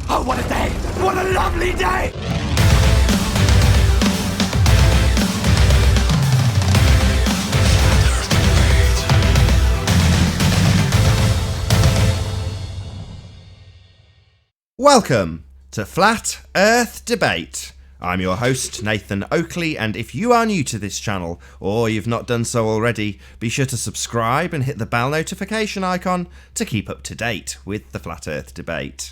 Oh, what a day! What a lovely day! Welcome to Flat Earth Debate. I'm your host, Nathan Oakley, and if you are new to this channel, or you've not done so already, be sure to subscribe and hit the bell notification icon to keep up to date with the Flat Earth Debate.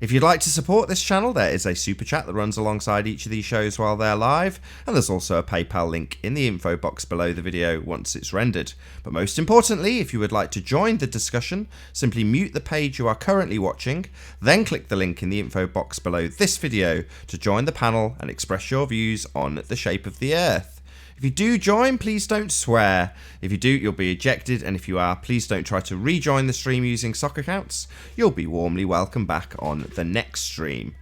If you'd like to support this channel, there is a super chat that runs alongside each of these shows while they're live, and there's also a PayPal link in the info box below the video once it's rendered. But most importantly, if you would like to join the discussion, simply mute the page you are currently watching, then click the link in the info box below this video to join the panel and express your views on the shape of the Earth. If you do join, please don't swear. If you do, you'll be ejected, and if you are, please don't try to rejoin the stream using sock accounts. You'll be warmly welcome back on the next stream.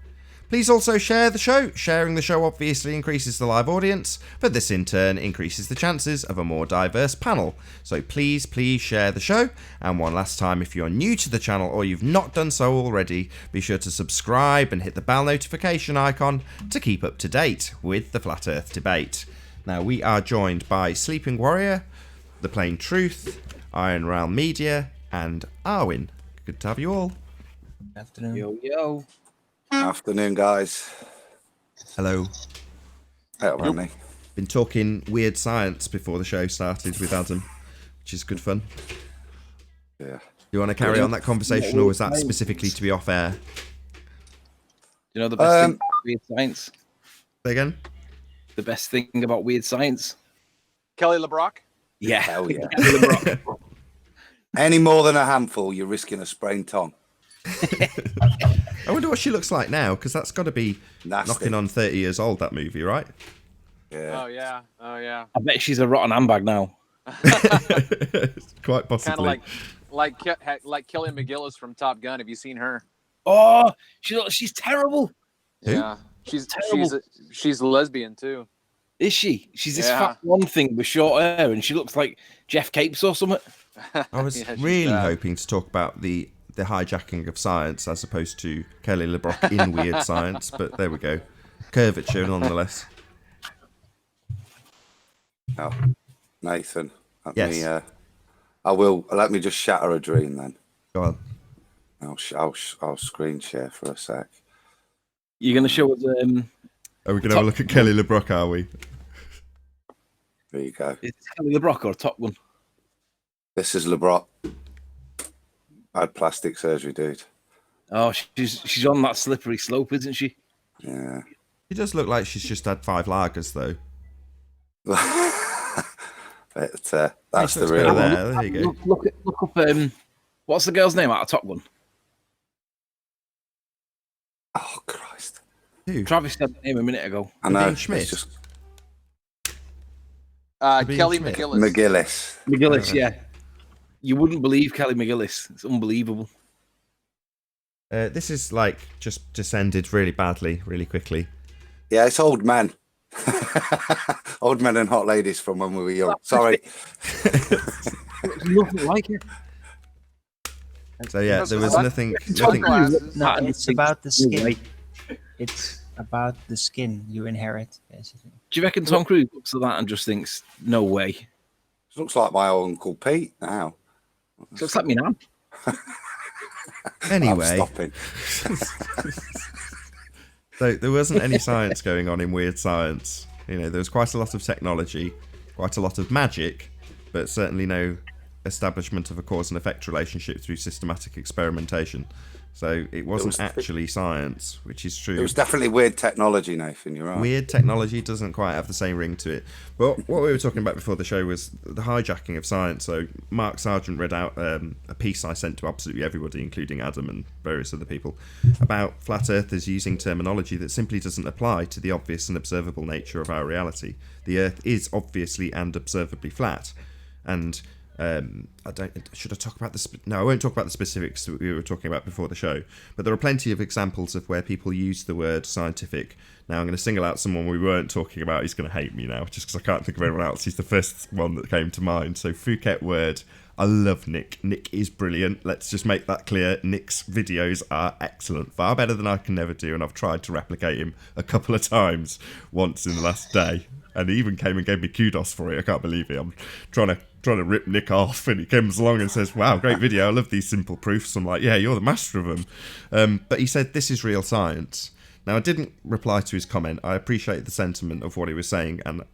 Please also share the show. Sharing the show obviously increases the live audience, but this in turn increases the chances of a more diverse panel. So please share the show. And one last time, if you're new to the channel or you've not done so already, be sure to subscribe and hit the bell notification icon to keep up to date with the Flat Earth Debate. Now, we are joined by Sleeping Warrior, The Plain Truth, Iron Realm Media, and Arwin. Good to have you all. Afternoon. Yo. Afternoon, guys. Hello. Hello, Randy. Been talking weird science before the show started with Adam, which is good fun. Yeah. You want to carry on that conversation, or was that specifically to be off air? You know the best thing about weird science? Say again? The best thing about weird science? Kelly LeBrock? Yeah. Hell yeah. Kelly LeBrock. Any more than a handful, you're risking a sprained tongue. I wonder what she looks like now, because that's got to be Nasty. knocking on 30 years old, that movie, right? Yeah. Oh yeah. I bet she's a rotten handbag now. Quite possibly. Kind of like Kelly McGillis from Top Gun. Have you seen her? Oh, she's terrible. Who? Yeah, Terrible. she's a lesbian too. Is she? She's this Yeah. fat one thing with short hair, and she looks like Jeff Capes or something. I was Yeah, she's really bad. hoping to talk about the hijacking of science as opposed to Kelly LeBrock in weird science, but there we go. Curvature nonetheless. Oh, Nathan. Let Yes. me, let me just shatter a dream then. Go on. I'll screen share for a sec. You're going to show us... Are we going to have a look at Kelly LeBrock, are we? There you go. is it Kelly LeBrock or Top Gun? This is LeBrock. Had plastic surgery, dude. Oh, she's on that slippery slope, isn't she? Yeah. She does look like she's just had 5 lagers, though. But that's the Looks real better one. there you go. Look up... what's the girl's name out of Top Gun? Oh, Christ. Who? Travis said the name a minute ago. I know. Sabine It's Schmidt? just Kelly Schmidt. McGillis. McGillis. McGillis, yeah. You wouldn't believe Kelly McGillis. It's unbelievable. This is like just descended really badly, really quickly. Yeah, it's old men. Old men and hot ladies from when we were young. Sorry. It's nothing like it. So yeah, there was nothing. Sunglasses. No, it's about the No skin. way. It's about the skin you inherit, basically. Do you reckon Tom Cruise looks at that and just thinks, no way? Looks like my old Uncle Pete now. Looks like me now. Anyway, I'm stopping. so there wasn't any science going on in weird science. You know, there was quite a lot of technology, quite a lot of magic, but certainly no establishment of a cause and effect relationship through systematic experimentation. So it wasn't actually science, which is true. It was definitely weird technology, Nathan. You're right. Weird technology doesn't quite have the same ring to it. But what we were talking about before the show was the hijacking of science. So Mark Sargent read out a piece I sent to absolutely everybody, including Adam and various other people, about flat earthers using terminology that simply doesn't apply to the obvious and observable nature of our reality. The Earth is obviously and observably flat, and should I talk about no, I won't talk about the specifics that we were talking about before the show, but there are plenty of examples of where people use the word scientific. Now I'm going to single out someone we weren't talking about. He's going to hate me now just because I can't think of anyone else. He's the first one that came to mind. So Phuket word I love Nick. Nick is brilliant. Let's just make that clear. Nick's videos are excellent. Far better than I can never do, and I've tried to replicate him a couple of times, once in the last day. And he even came and gave me kudos for it. I can't believe it. I'm trying to rip Nick off, and he comes along and says, wow, great video. I love these simple proofs. I'm like, yeah, you're the master of them. But he said, this is real science. Now, I didn't reply to his comment. I appreciate the sentiment of what he was saying, and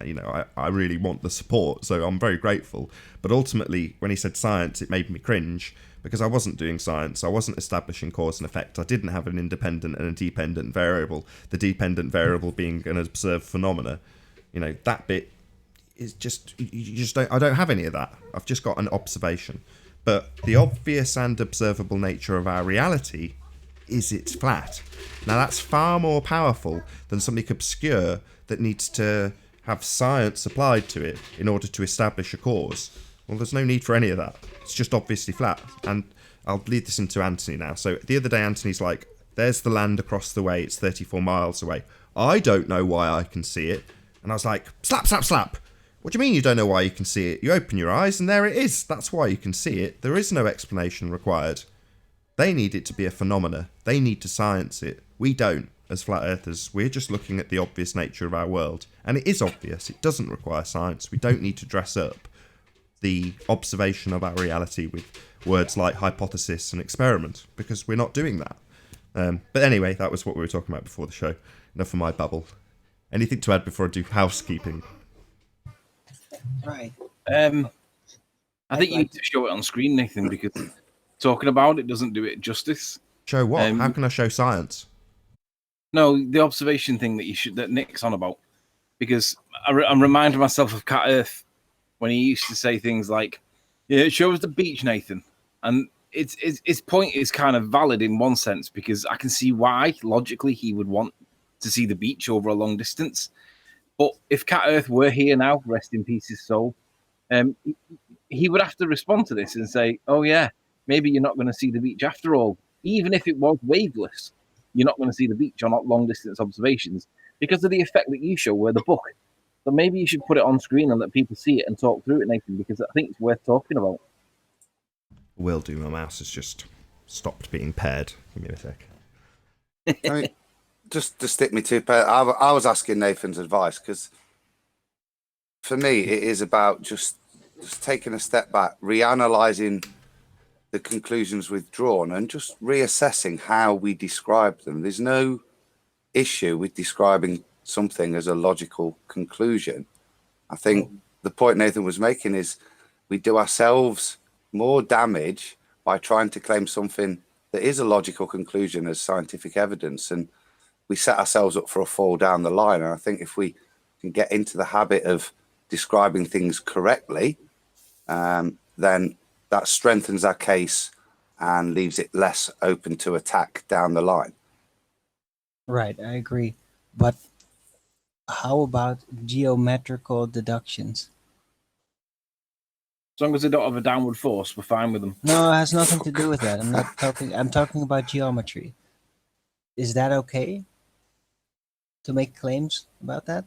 I really want the support, so I'm very grateful. But ultimately, when he said science, it made me cringe, because I wasn't doing science. I wasn't establishing cause and effect. I didn't have an independent and a dependent variable, the dependent variable being an observed phenomena. That bit is just, I don't have any of that. I've just got an observation. But the obvious and observable nature of our reality is it's flat. Now, that's far more powerful than something obscure that needs to have science applied to it in order to establish a cause. Well, there's no need for any of that. It's just obviously flat. And I'll lead this into Anthony now. So the other day, Anthony's like, there's the land across the way. It's 34 miles away. I don't know why I can see it. And I was like, slap, slap, slap. What do you mean you don't know why you can see it? You open your eyes and there it is. That's why you can see it. There is no explanation required. They need it to be a phenomena. They need to science it. We don't, as flat earthers. We're just looking at the obvious nature of our world. And it is obvious. It doesn't require science. We don't need to dress up the observation of our reality with words like hypothesis and experiment, because we're not doing that. But anyway, that was what we were talking about before the show. Enough of my bubble. Anything to add before I do housekeeping? Right. I think you need to show it on screen, Nathan, because talking about it doesn't do it justice. Show what? How can I show science? No, the observation thing that Nick's on about. Because I'm reminding myself of Cat Earth when he used to say things like, yeah, it shows the beach, Nathan. And his point is kind of valid in one sense, because I can see why, logically, he would want to see the beach over a long distance. But if Cat Earth were here now, rest in peace his soul, he would have to respond to this and say, oh yeah, maybe you're not going to see the beach after all. Even if it was waveless, you're not going to see the beach on long distance observations because of the effect that you show where the book. So maybe you should put it on screen and let people see it and talk through it, Nathan, because I think it's worth talking about. Will do. My mouse has just stopped being paired. Give me a sec. I mean, just to stick me to, I was asking Nathan's advice, because for me, it is about just taking a step back, reanalyzing the conclusions we've drawn and just reassessing how we describe them. There's no issue with describing something as a logical conclusion. I think the point Nathan was making is we do ourselves more damage by trying to claim something that is a logical conclusion as scientific evidence, and we set ourselves up for a fall down the line. And I think if we can get into the habit of describing things correctly, then that strengthens our case and leaves it less open to attack down the line. Right, I agree. But how about geometrical deductions? As long as they don't have a downward force, we're fine with them. No, it has nothing to do with that. I'm talking about geometry. Is that okay to make claims about that?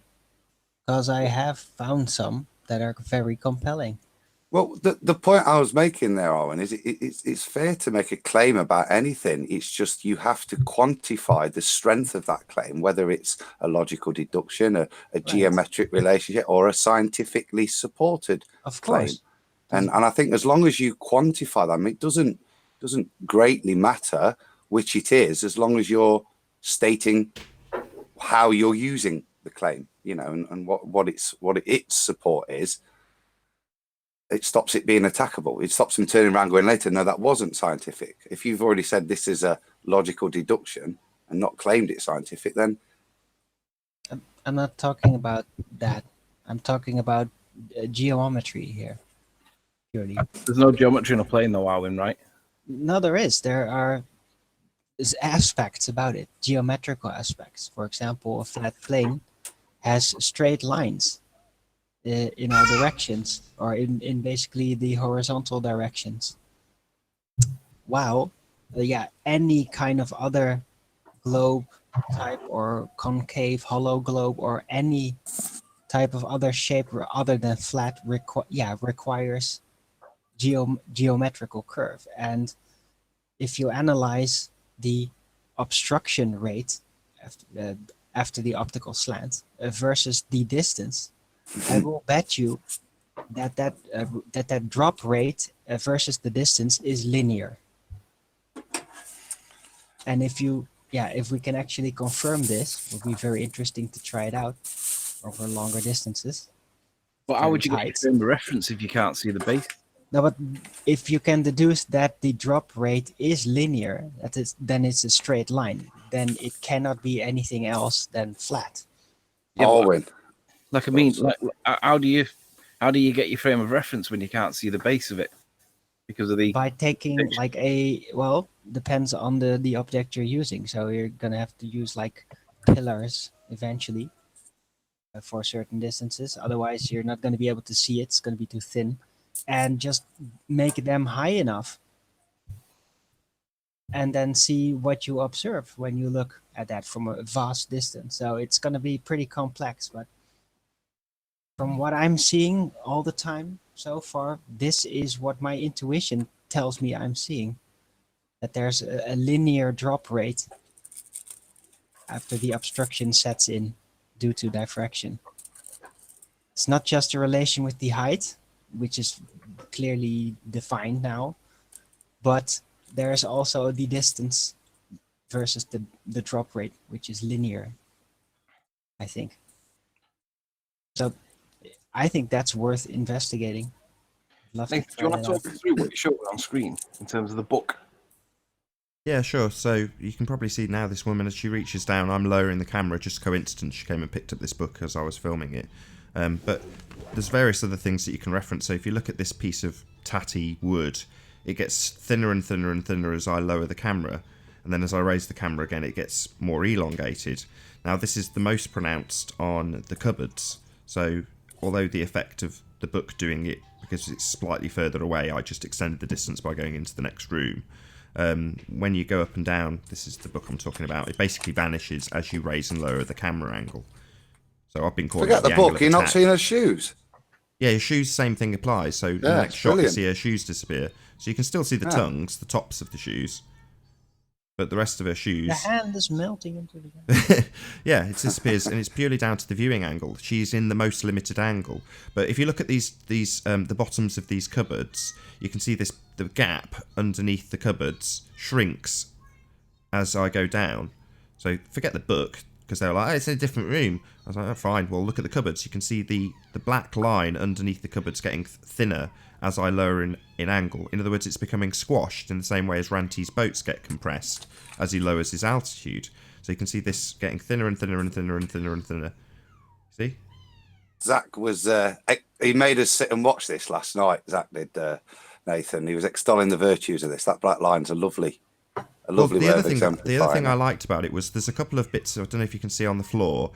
Because I have found some that are very compelling. Well, the point I was making there, Owen, is it's fair to make a claim about anything. It's just you have to quantify the strength of that claim, whether it's a logical deduction, a geometric relationship, or a scientifically supported claim. And I think as long as you quantify them, it doesn't greatly matter which it is, as long as you're stating how you're using the claim, and what its support is. It stops it being attackable. It stops them turning around going later, no, that wasn't scientific. If you've already said this is a logical deduction and not claimed it scientific, then... I'm not talking about that. I'm talking about geometry here. Purely. There's no geometry in a plane though, Arwin, right? No, there is. There are aspects about it, geometrical aspects. For example, a flat plane has straight lines in all directions, or in basically the horizontal directions. Wow. Any kind of other globe type or concave hollow globe or any type of other shape other than flat requires geometrical curve. And if you analyze the obstruction rate after the optical slant versus the distance, I will bet you that drop rate versus the distance is linear. And if we can actually confirm this, it would be very interesting to try it out over longer distances. But how would you get Heights. your frame of reference if you can't see the base? No, but if you can deduce that the drop rate is linear, then it's a straight line. Then it cannot be anything else than flat. Yeah, but- Alwyn. Like I mean, like how do you get your frame of reference when you can't see the base of it because of the? By taking like depends on the object you're using. So you're gonna have to use like pillars eventually for certain distances. Otherwise, you're not gonna be able to see it. It's gonna be too thin. And just make them high enough and then see what you observe when you look at that from a vast distance. So it's going to be pretty complex, but from what I'm seeing all the time so far, this is what my intuition tells me I'm seeing, that there's a linear drop rate after the obstruction sets in due to diffraction. It's not just a relation with the height, which is clearly defined now, but there's also the distance versus the drop rate, which is linear, I think. So I think that's worth investigating. Love Nathan, do you want to talk us through what you showed on screen in terms of the book? Yeah, sure. So you can probably see now this woman as she reaches down. I'm lowering the camera, just coincidence. She came and picked up this book as I was filming it. But there's various other things that you can reference. So if you look at this piece of tatty wood, it gets thinner and thinner and thinner as I lower the camera. And then as I raise the camera again, it gets more elongated. Now this is the most pronounced on the cupboards. So although the effect of the book doing it, because it's slightly further away, I just extended the distance by going into the next room. When you go up and down, this is the book I'm talking about, it basically vanishes as you raise and lower the camera angle. So I've been calling Forget it the angle book. of You're not attack. seeing her shoes. Yeah, your shoes, same thing applies. So in the next shot, brilliant. you see her shoes disappear. So you can still see the tongues, the tops of the shoes, but the rest of her shoes. The hand is melting into the Yeah, it disappears, and it's purely down to the viewing angle. She's in the most limited angle. But if you look at these the bottoms of these cupboards, you can see the gap underneath the cupboards shrinks as I go down. So forget the book, because they were like, oh, it's in a different room. I was like, oh, fine. Well, look at the cupboards. You can see the black line underneath the cupboards getting thinner as I lower in angle. In other words, it's becoming squashed in the same way as Ranty's boats get compressed as he lowers his altitude. So you can see this getting thinner and thinner and thinner and thinner and thinner. See? Zach was, he made us sit and watch this last night. Zach did, Nathan. He was extolling the virtues of this. That black line's a lovely way of exemplifying. The other thing I liked about it was there's a couple of bits, I don't know if you can see on the floor,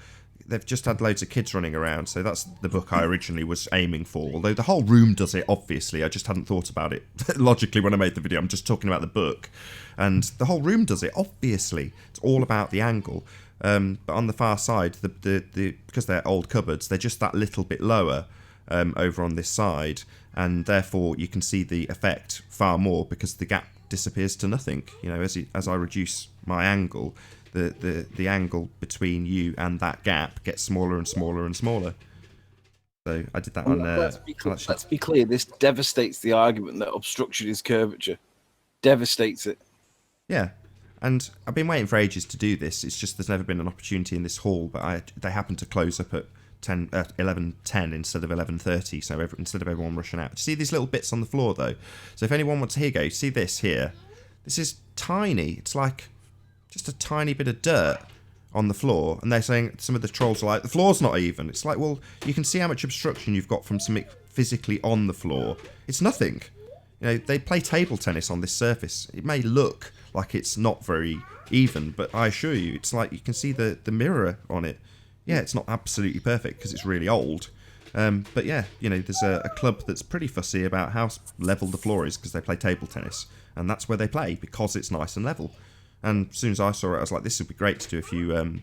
they've just had loads of kids running around, so that's the book I originally was aiming for, although the whole room does it, obviously. I just hadn't thought about it logically when I made the video. I'm just talking about the book, and the whole room does it, obviously. It's all about the angle. But on the far side, because they're old cupboards, they're just that little bit lower over on this side, and therefore you can see the effect far more because the gap disappears to nothing. You know, as I reduce my angle, the angle between you and that gap gets smaller and smaller and smaller. So I did that on. Let's be clear. This devastates the argument that obstruction is curvature. Devastates it. Yeah, and I've been waiting for ages to do this. It's just there's never been an opportunity in this hall, but they happened to close up at 11:10 instead of 11:30. So instead of everyone rushing out, see these little bits on the floor though. So if anyone wants to see this here. This is tiny. It's like just a tiny bit of dirt on the floor, and they're saying, some of the trolls are like, the floor's not even. It's like, well, you can see how much obstruction you've got from something physically on the floor. It's nothing. You know, they play table tennis on this surface. It may look like it's not very even, but I assure you, it's like you can see the mirror on it. Yeah, it's not absolutely perfect because it's really old. But yeah, you know, there's a club that's pretty fussy about how level the floor is because they play table tennis, and that's where they play because it's nice and level. And as soon as I saw it, I was like, this would be great to do a few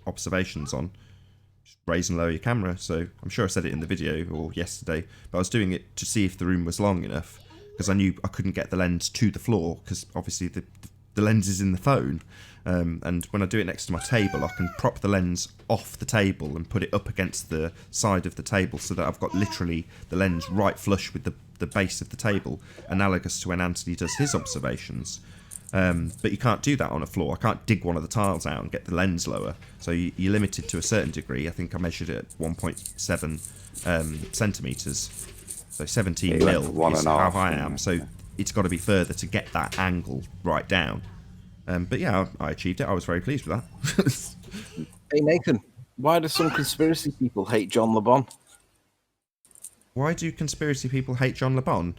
observations on. Just raise and lower your camera. So I'm sure I said it in the video or yesterday, but I was doing it to see if the room was long enough. because I knew I couldn't get the lens to the floor because obviously the lens is in the phone. And when I do it next to my table, I can prop the lens off the table and put it up against the side of the table so that I've got literally the lens right flush with the base of the table, analogous to when Anthony does his observations. But you can't do that on a floor. I can't dig one of the tiles out and get the lens lower. So you're limited to a certain degree. I think I measured it at 1.7 centimetres. So 17 mil is how high I am. So it's got to be further to get that angle right down. But yeah, I achieved it. I was very pleased with that. Hey, Nathan, why do some conspiracy people hate John Le Bon? Why do conspiracy people hate John Le Bon?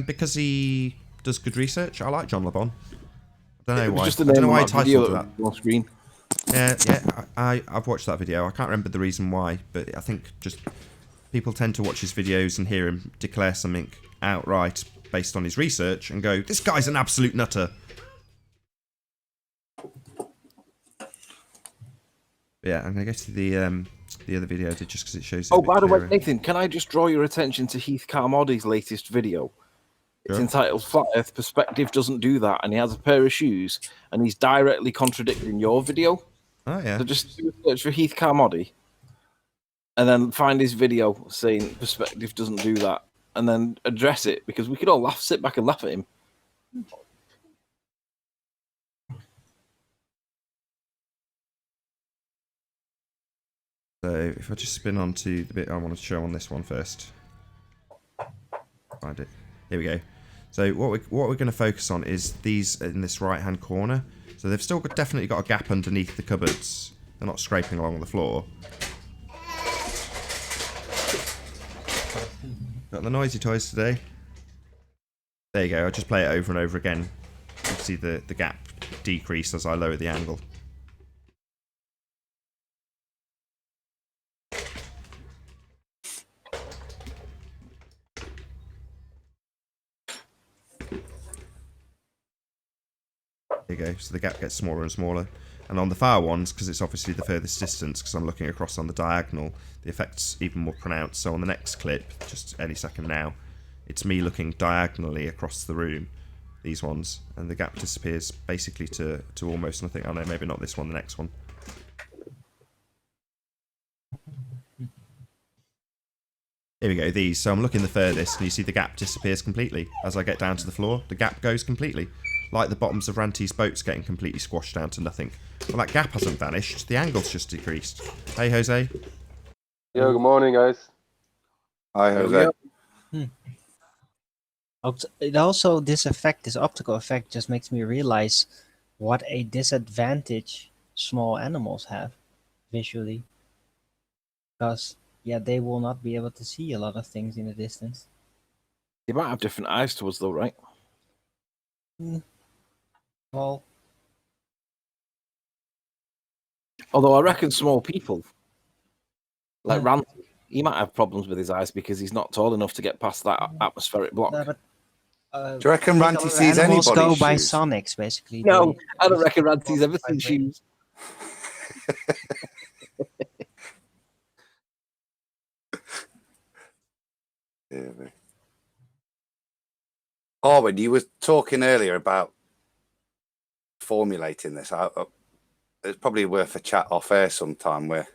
Because he does good research. I like John Le Bon. I don't know why. I don't know why he titled that. On screen. Yeah, I've watched that video. I can't remember the reason why, but I think just people tend to watch his videos and hear him declare something outright based on his research and go, "This guy's an absolute nutter." Yeah, I'm gonna go to the other video I did just because it shows. Oh, by the way, Nathan, can I just draw your attention to Heath Carmody's latest video? It's entitled "Flat Earth Perspective Doesn't Do That," and he has a pair of shoes, and he's directly contradicting your video. Oh yeah. So just do a search for Heath Carmody, and then find his video saying "Perspective doesn't do that," and then address it, because we could all sit back and laugh at him. So if I just spin on to the bit I want to show on this one first. Find it. Here we go. So what we're going to focus on is these in this right hand corner. So they've still definitely got a gap underneath the cupboards. They're not scraping along the floor. Got the noisy toys today. There you go. I'll just play it over and over again. You see the gap decrease as I lower the angle. There you go, so the gap gets smaller and smaller. And on the far ones, because it's obviously the furthest distance, because I'm looking across on the diagonal, the effect's even more pronounced. So on the next clip, just any second now, it's me looking diagonally across the room, these ones, and the gap disappears basically to almost nothing. Oh no, maybe not this one, the next one. Here we go, these. So I'm looking the furthest, and you see the gap disappears completely. As I get down to the floor, the gap goes completely. Like the bottoms of Ranty's boats getting completely squashed down to nothing. Well, that gap hasn't vanished, the angle's just decreased. Hey, Jose. Yo, good morning, guys. Hi, Jose. It also, this optical effect just makes me realize what a disadvantage small animals have visually. Because, yeah, they will not be able to see a lot of things in the distance. They might have different eyes to us, though, right? Well, although I reckon small people, like Randy, he might have problems with his eyes because he's not tall enough to get past that atmospheric block. no, but, Do you reckon Ranty sees animals anybody's go by shoes? sonics, basically. No, I don't reckon Randy's ever seen shoes. Oh, when you were talking earlier about formulating this, it's probably worth a chat off air sometime. Where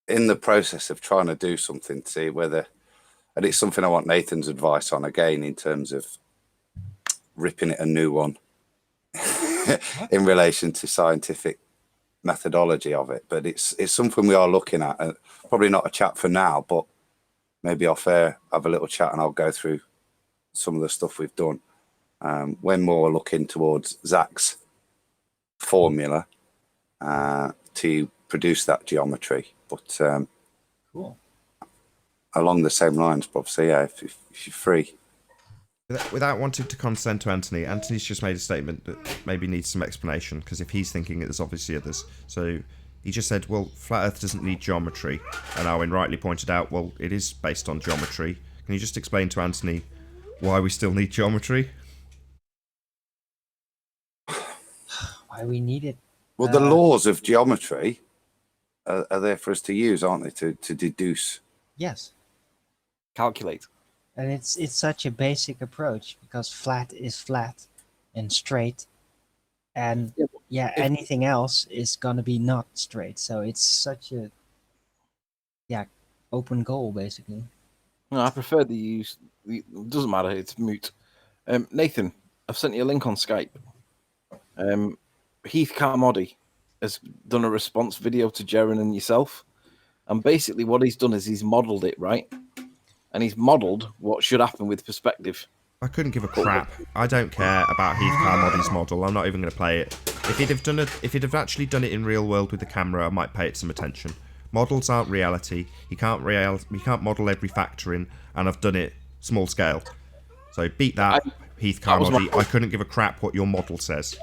in the process of trying to do something to see whether, and it's something I want Nathan's advice on again in terms of ripping it a new one in relation to scientific methodology of it. But it's something we are looking at. Probably not a chat for now, but maybe off air have a little chat and I'll go through some of the stuff we've done. When more looking towards Zach's formula to produce that geometry, but Cool. along the same lines, Bob. So yeah, if you're free. Without wanting to condescend to Anthony, Anthony's just made a statement that maybe needs some explanation, because if he's thinking it, there's obviously others. So he just said, well, Flat Earth doesn't need geometry. And Owen rightly pointed out, well, it is based on geometry. Can you just explain to Anthony why we still need geometry? Why we need it? Well, the laws of geometry are there for us to use, aren't they? To deduce. Yes. Calculate. And it's such a basic approach because flat is flat and straight, and Yeah, yeah, if anything else is gonna be not straight. So it's such a yeah open goal basically. no, I prefer the use. It doesn't matter. It's moot. Nathan, I've sent you a link on Skype. Heath Carmody has done a response video to Jaren and yourself, and basically what he's done is he's modelled it, right, and he's modelled what should happen with perspective. I couldn't give a crap. I don't care about Heath Carmody's model. I'm not even going to play it. If he'd have actually done it in real world with the camera, I might pay it some attention. Models aren't reality. You can't model every factor in, and I've done it small scale. So beat that, Heath That was Carmody. my- I couldn't give a crap what your model says.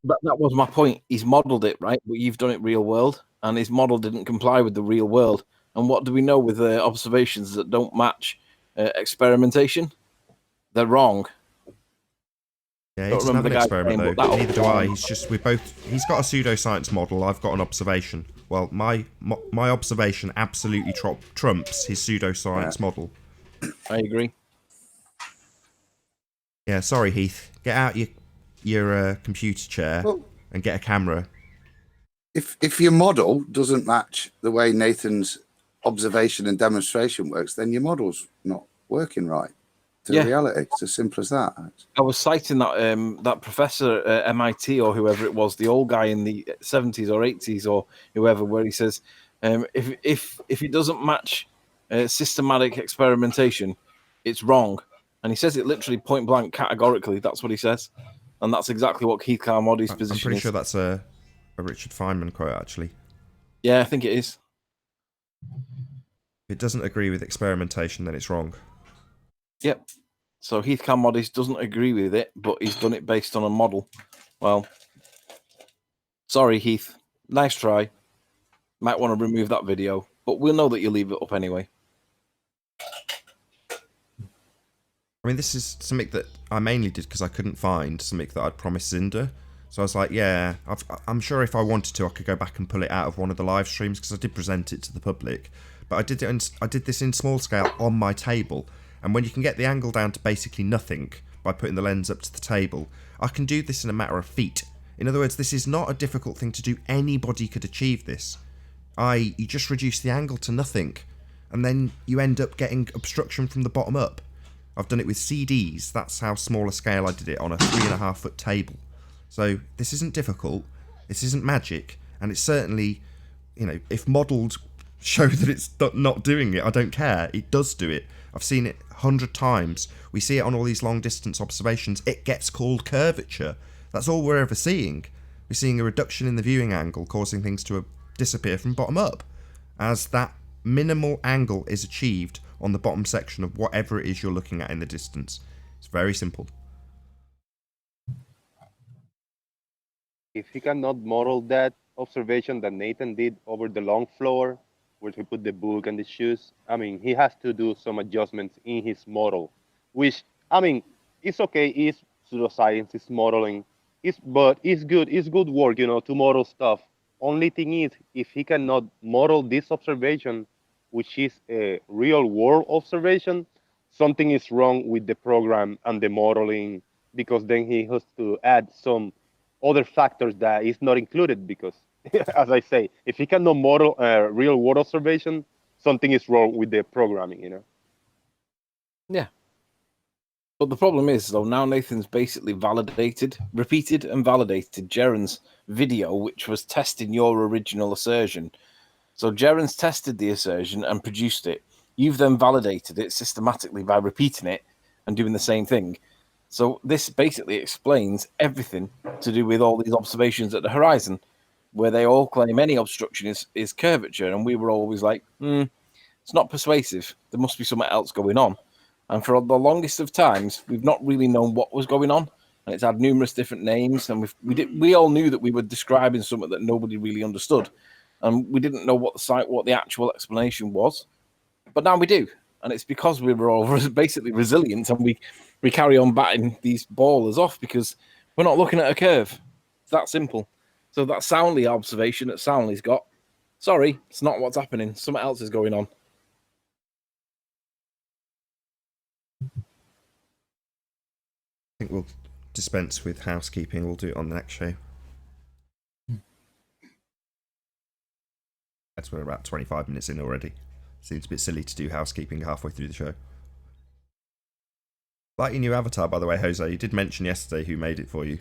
That was my point. He's modelled it, right, but you've done it real world, and his model didn't comply with the real world. And what do we know with observations that don't match experimentation? They're wrong. Yeah, he Don't doesn't have remember an the guy experiment saying, though. but that'll Neither do fly. I. He's got a pseudoscience model. I've got an observation. Well, my observation absolutely trumps his pseudoscience model. I agree. Yeah, sorry, Heath. Get out your computer chair Well, and get a camera. if your model doesn't match the way Nathan's observation and demonstration works, then your model's not working right to Yeah. reality. It's as simple as that. I was citing that professor at MIT or whoever it was, the old guy in the 70s or 80s or whoever, where he says, if it doesn't match systematic experimentation, it's wrong. And he says it literally point blank, categorically. That's what he says, and that's exactly what Keith Carmody's I'm position pretty is. sure that's a Richard Feynman quote, actually. Yeah, I think it is. If it doesn't agree with experimentation, then it's wrong. Yep. So Heath Carmody doesn't agree with it, but he's done it based on a model. Well, sorry, Heath. Nice try. Might want to remove that video, but we'll know that you leave it up anyway. I mean, this is something that I mainly did because I couldn't find something that I'd promised Cinder. So I was like, yeah, I'm sure if I wanted to, I could go back and pull it out of one of the live streams because I did present it to the public. But I did this in small scale on my table. And when you can get the angle down to basically nothing by putting the lens up to the table, I can do this in a matter of feet. In other words, this is not a difficult thing to do. Anybody could achieve this. You just reduce the angle to nothing, and then you end up getting obstruction from the bottom up. I've done it with CDs. That's how small a scale I did it on a 3.5 foot table. So this isn't difficult. This isn't magic, and it's certainly, if modelled show that it's not doing it, I don't care. It does do it. I've seen it 100 times. We see it on all these long distance observations. It gets called curvature. That's all we're ever seeing. We're seeing a reduction in the viewing angle, causing things to disappear from bottom up, as that minimal angle is achieved on the bottom section of whatever it is you're looking at in the distance. It's very simple. If he cannot model that observation that Nathan did over the long floor, where he put the book and the shoes, I mean, he has to do some adjustments in his model, which, I mean, it's okay. It's pseudoscience, it's modeling, but it's good work, to model stuff. Only thing is, if he cannot model this observation, which is a real world observation, something is wrong with the program and the modeling, because then he has to add some other factors that is not included, because as I say, if he cannot model a real world observation, something is wrong with the programming. Yeah. But the problem is, though, now Nathan's basically repeated and validated Jaren's video, which was testing your original assertion. So Jaren's tested the assertion and produced it. You've then validated it systematically by repeating it and doing the same thing. So this basically explains everything to do with all these observations at the horizon, where they all claim any obstruction is curvature. And we were always like, it's not persuasive. There must be something else going on. And for the longest of times, we've not really known what was going on. And it's had numerous different names. And we all knew that we were describing something that nobody really understood. And we didn't know what the actual explanation was. But now we do. And it's because we were all basically resilient, and we carry on batting these ballers off because we're not looking at a curve. It's that simple. So that Soundly observation that Soundly's got, sorry, it's not what's happening. Something else is going on. think we'll dispense with housekeeping. We'll do it on the next show. That's we're about 25 minutes in already. Seems a bit silly to do housekeeping halfway through the show. Like your new avatar, by the way, Jose. You did mention yesterday who made it for you.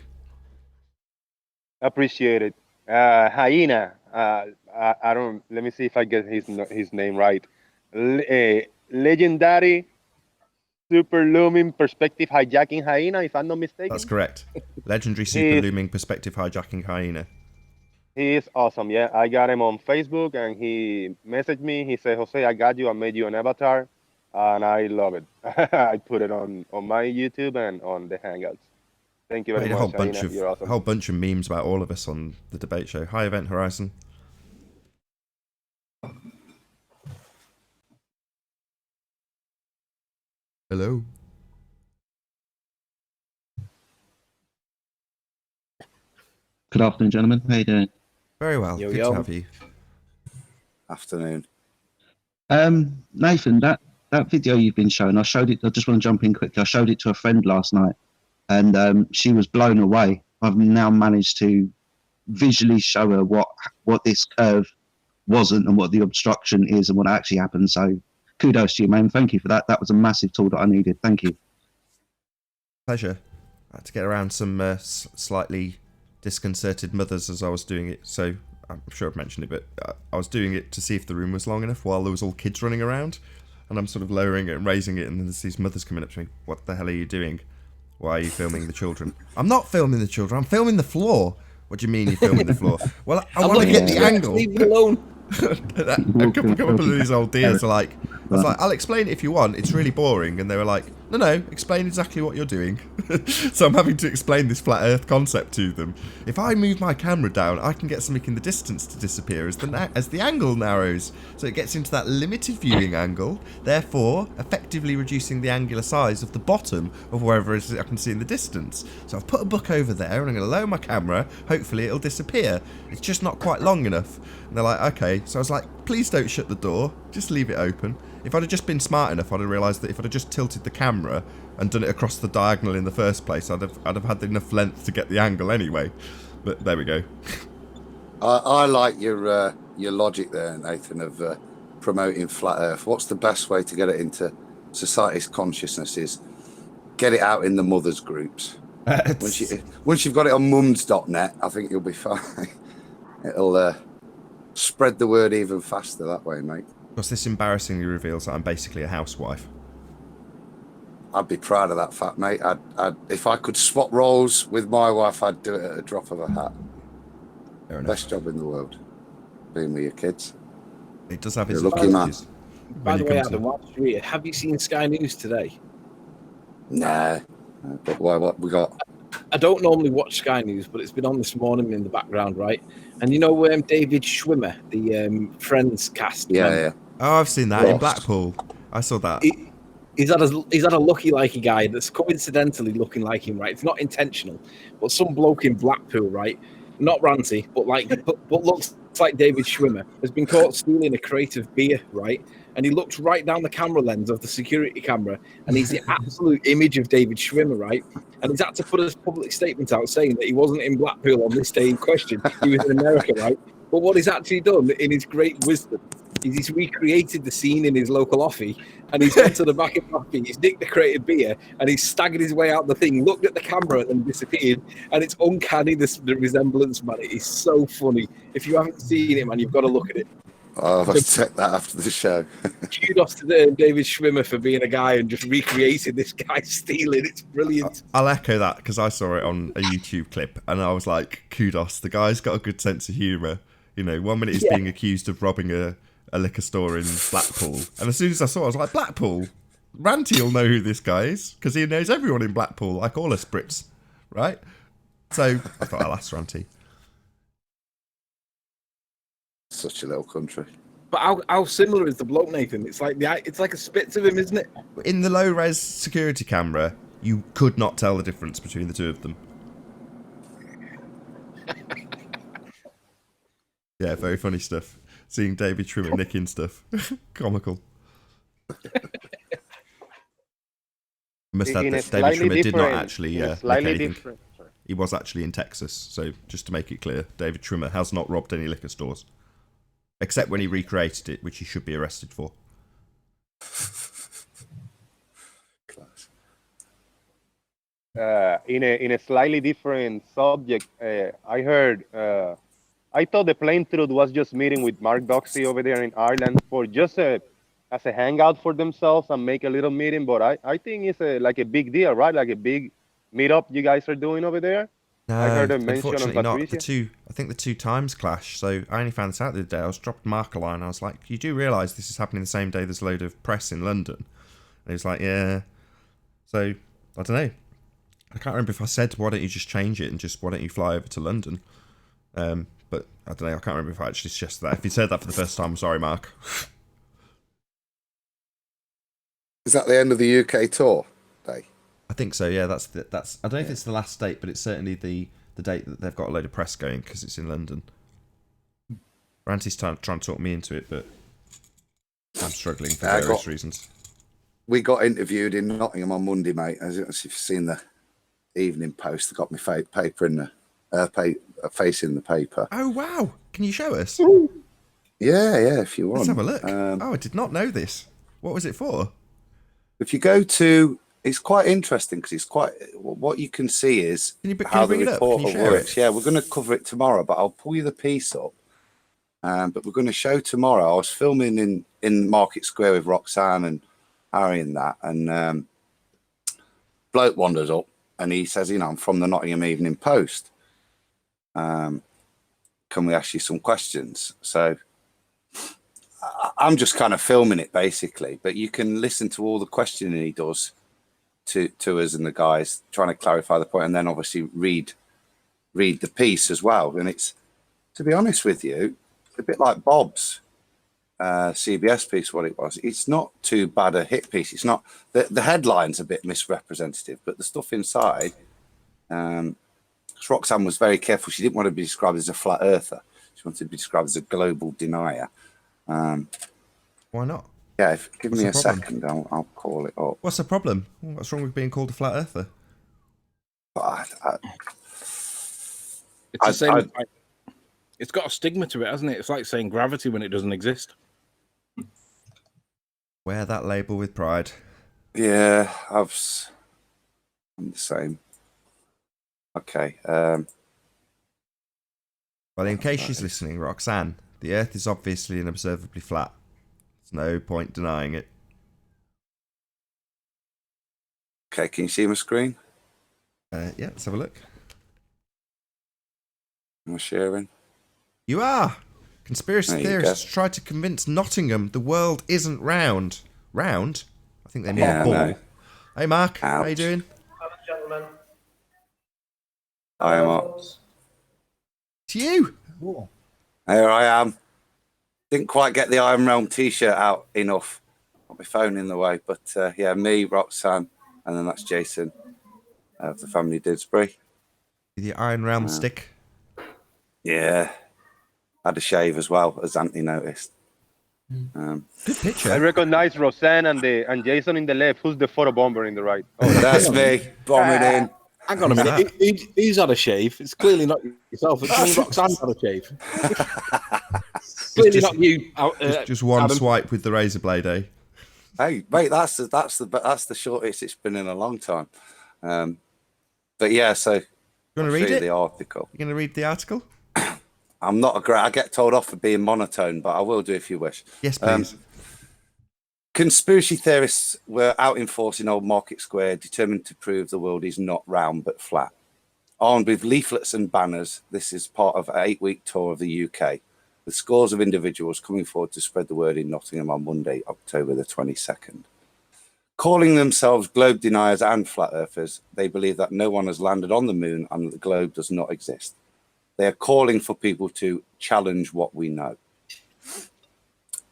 Appreciate it. Hyena. I don't. Let me see if I get his name right. Legendary super looming perspective hijacking hyena, if I'm not mistaken. That's correct. Legendary super looming perspective hijacking hyena. He is awesome. Yeah, I got him on Facebook, and he messaged me. He said, "Jose, I got you. I made you an avatar, and I love it. I put it on my YouTube and on the Hangouts. Thank you very Made a much, Hyena. You're awesome." a whole bunch of memes about all of us on the debate show. Hi, Event Horizon. Hello. Good afternoon, gentlemen. How you doing? Very well. Yo, Good yo. to have you. Afternoon. Nathan, that video you've been showing, I showed it. I just want to jump in quickly. I showed it to a friend last night, and she was blown away. I've now managed to visually show her what this curve wasn't and what the obstruction is and what actually happened. So, kudos to you, man. Thank you for that. That was a massive tool that I needed. Thank you. Pleasure. I had to get around some slightly disconcerted mothers as I was doing it, so I'm sure I've mentioned it, but I was doing it to see if the room was long enough while there was all kids running around, and I'm sort of lowering it and raising it, and then there's these mothers coming up to me. What the hell are you doing? Why are you filming the children? I'm not filming the children, I'm filming the floor. What do you mean you're filming the floor? Well, I want to get the angle. Leave it alone. A couple of these old dears are like, I was like, I'll explain it if you want, it's really boring. And they were like, no, explain exactly what you're doing. So I'm having to explain this flat earth concept to them. If I move my camera down, I can get something in the distance to disappear as the angle narrows. So it gets into that limited viewing angle, therefore effectively reducing the angular size of the bottom of wherever it is I can see in the distance. So I've put a book over there and I'm going to lower my camera, hopefully it'll disappear. It's just not quite long enough. And they're like, okay. So I was like, please don't shut the door, just leave it open. If I'd have just been smart enough, I'd have realised that if I'd have just tilted the camera and done it across the diagonal in the first place, I'd have had enough length to get the angle anyway. But there we go. I like your logic there, Nathan, of promoting flat Earth. What's the best way to get it into society's consciousness is get it out in the mothers groups. Once you've got it on mums.net, I think you'll be fine. It'll spread the word even faster that way, mate. Because this embarrassingly reveals that I'm basically a housewife. I'd be proud of that fact, mate. I'd if I could swap roles with my wife, I'd do it at a drop of a hat. Fair enough. Best job in the world, being with your kids. It does have its You're a lucky man. advantages. By the way, Adam, whilst you're here, have you seen Sky News today? Nah, but what we got? I don't normally watch Sky News, but it's been on this morning in the background, right? And you know David Schwimmer, the Friends cast member? Yeah. Oh, I've seen that in Lost. Blackpool. I saw that. He's had a lucky likey guy that's coincidentally looking like him, right? It's not intentional, but some bloke in Blackpool, right? Not ranty, but but looks like David Schwimmer has been caught stealing a crate of beer, right? And he looks right down the camera lens of the security camera, and he's the absolute image of David Schwimmer, right? And he's had to put a public statement out saying that he wasn't in Blackpool on this day in question. He was in America, right? But what he's actually done in his great wisdom is he's recreated the scene in his local offie, and he's gone to the back of the offie, he's nicked the crate of beer, and he's staggered his way out the thing, looked at the camera, and then disappeared. And it's uncanny, the resemblance, man. It is so funny. If you haven't seen it, man, you've got to look at it. I'll have to check that after the show. Kudos to David Schwimmer for being a guy and just recreating this guy stealing. It's brilliant. I'll echo that because I saw it on a YouTube clip and I was like, kudos. The guy's got a good sense of humour. You know, 1 minute he's being accused of robbing a liquor store in Blackpool. And as soon as I saw it, I was like, Blackpool? Ranty will know who this guy is because he knows everyone in Blackpool, like all us Brits, right? So I thought, I'll ask Ranty. Such a little country. But how similar is the bloke, Nathan? It's like a spit of him, isn't it? In the low-res security camera, you could not tell the difference between the two of them. Yeah, very funny stuff. Seeing David Schwimmer nicking stuff. Comical. Must add in a that David slightly Trimmer did not different, actually in a nick slightly anything. different. Sorry. He was actually in Texas, so just to make it clear, David Trimmer has not robbed any liquor stores. Except when he recreated it, which he should be arrested for. In a slightly different subject, I heard. I thought the plain truth was just meeting with Mark Doxey over there in Ireland for just as a hangout for themselves and make a little meeting. But I think it's like a big deal, right? Like a big meetup you guys are doing over there. I No, heard a mention on unfortunately not. Patricia. I think the two times clash. So I only found this out the other day. I was dropped Mark a line. I was like, "You do realise this is happening the same day there's a load of press in London?" And he was like, "Yeah." So I don't know. I can't remember if I said, "Why don't you just change it and just why don't you fly over to London?" But I don't know. I can't remember if I actually suggested that. If you said that for the first time, I'm sorry, Mark. Is that the end of the UK tour day? I think so. Yeah, that's. I don't know if it's the last date, but it's certainly the date that they've got a load of press going because it's in London. Ranty's trying to talk me into it, but I'm struggling for various reasons. We got interviewed in Nottingham on Monday, mate. As you've seen the Evening Post, I got my paper in the face in the paper. Oh wow! Can you show us? Yeah, if you want. Let's have a look. I did not know this. What was it for? If you go to, it's quite interesting because it's quite. What you can see is how the reporter works. Yeah, we're going to cover it tomorrow, but I'll pull you the piece up. But we're going to show tomorrow. I was filming in Market Square with Roxanne and Harry and that, and bloke wanders up and he says, I'm from the Nottingham Evening Post. Can we ask you some questions? So I'm just kind of filming it basically, but you can listen to all the questioning he does to us and the guys trying to clarify the point, and then obviously read the piece as well. And it's, to be honest with you, a bit like Bob's CBS piece, what it was. It's not too bad a hit piece. It's not, the headline's a bit misrepresentative, but the stuff inside, Roxanne was very careful. She didn't want to be described as a flat earther. She wanted to be described as a global denier. Why not? Yeah, give me a second, I'll call it up. What's the problem? What's wrong with being called a flat earther? It's the same. It's got a stigma to it, hasn't it? It's like saying gravity when it doesn't exist. Wear that label with pride. Yeah, I'm the same. Okay. Well, in case she's listening, Roxanne, the Earth is obviously and observably flat. There's no point denying it. Okay, can you see my screen? Yeah, let's have a look. Am I sharing? You are! Conspiracy theorists try to convince Nottingham the world isn't round. Round? I think they mean a ball. No. Hey, Mark. Ouch. How you doing? Hello, gentlemen. Hi, Mark. It's you! Cool. Here I am. Didn't quite get the Iron Realm t-shirt out enough. Got my phone in the way. But yeah, me, Roxanne, and then that's Jason of the family Didsbury. The Iron Realm stick? Yeah. Had a shave as well, as Anthony noticed. Good picture. I recognize Roseanne and Jason in the left. Who's the photo bomber in the right? Oh, that's me, bombing in. Hang on a minute. He's had a shave. It's clearly not yourself. It's me, Roxanne had a shave. Clearly not you. Just one Adam. swipe with the razor blade, eh? Hey, mate, that's the shortest it's been in a long time. But yeah, so you want to read it? The article. You going to read the article? I'm not a great. I get told off for being monotone, but I will do if you wish. Yes, please. Conspiracy theorists were out in force in Old Market Square, determined to prove the world is not round but flat. Armed with leaflets and banners, this is part of an 8-week tour of the UK, with scores of individuals coming forward to spread the word in Nottingham on Monday, October the 22nd. Calling themselves globe deniers and flat earthers, they believe that no one has landed on the moon and that the globe does not exist. They are calling for people to challenge what we know.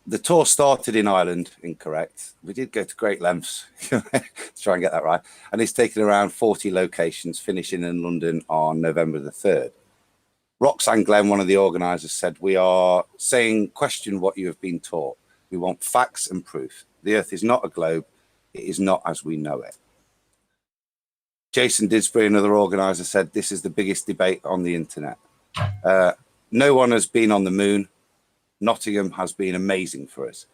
The tour started in Ireland, incorrect. We did go to great lengths to try and get that right. And it's taken around 40 locations, finishing in London on November the 3rd. Roxanne Glenn, one of the organisers, said, "We are saying, question what you have been taught. We want facts and proof. The Earth is not a globe. It is not as we know it." Jason Didsbury, another organizer, said this is the biggest debate on the internet. No one has been on the moon. Nottingham has been amazing for us.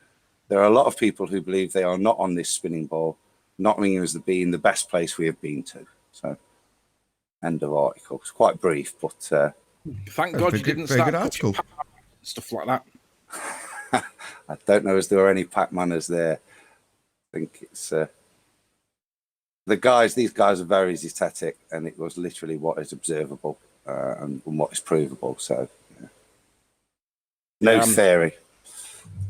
There are a lot of people who believe they are not on this spinning ball. Nottingham has been the best place we have been to. So, end of article. It's quite brief, but Thank God you didn't very start good article. Stuff like that. I don't know as there were any Pac-Manners there. I think it's these guys are very zetetic, and it was literally what is observable and what is provable. So, yeah. No theory.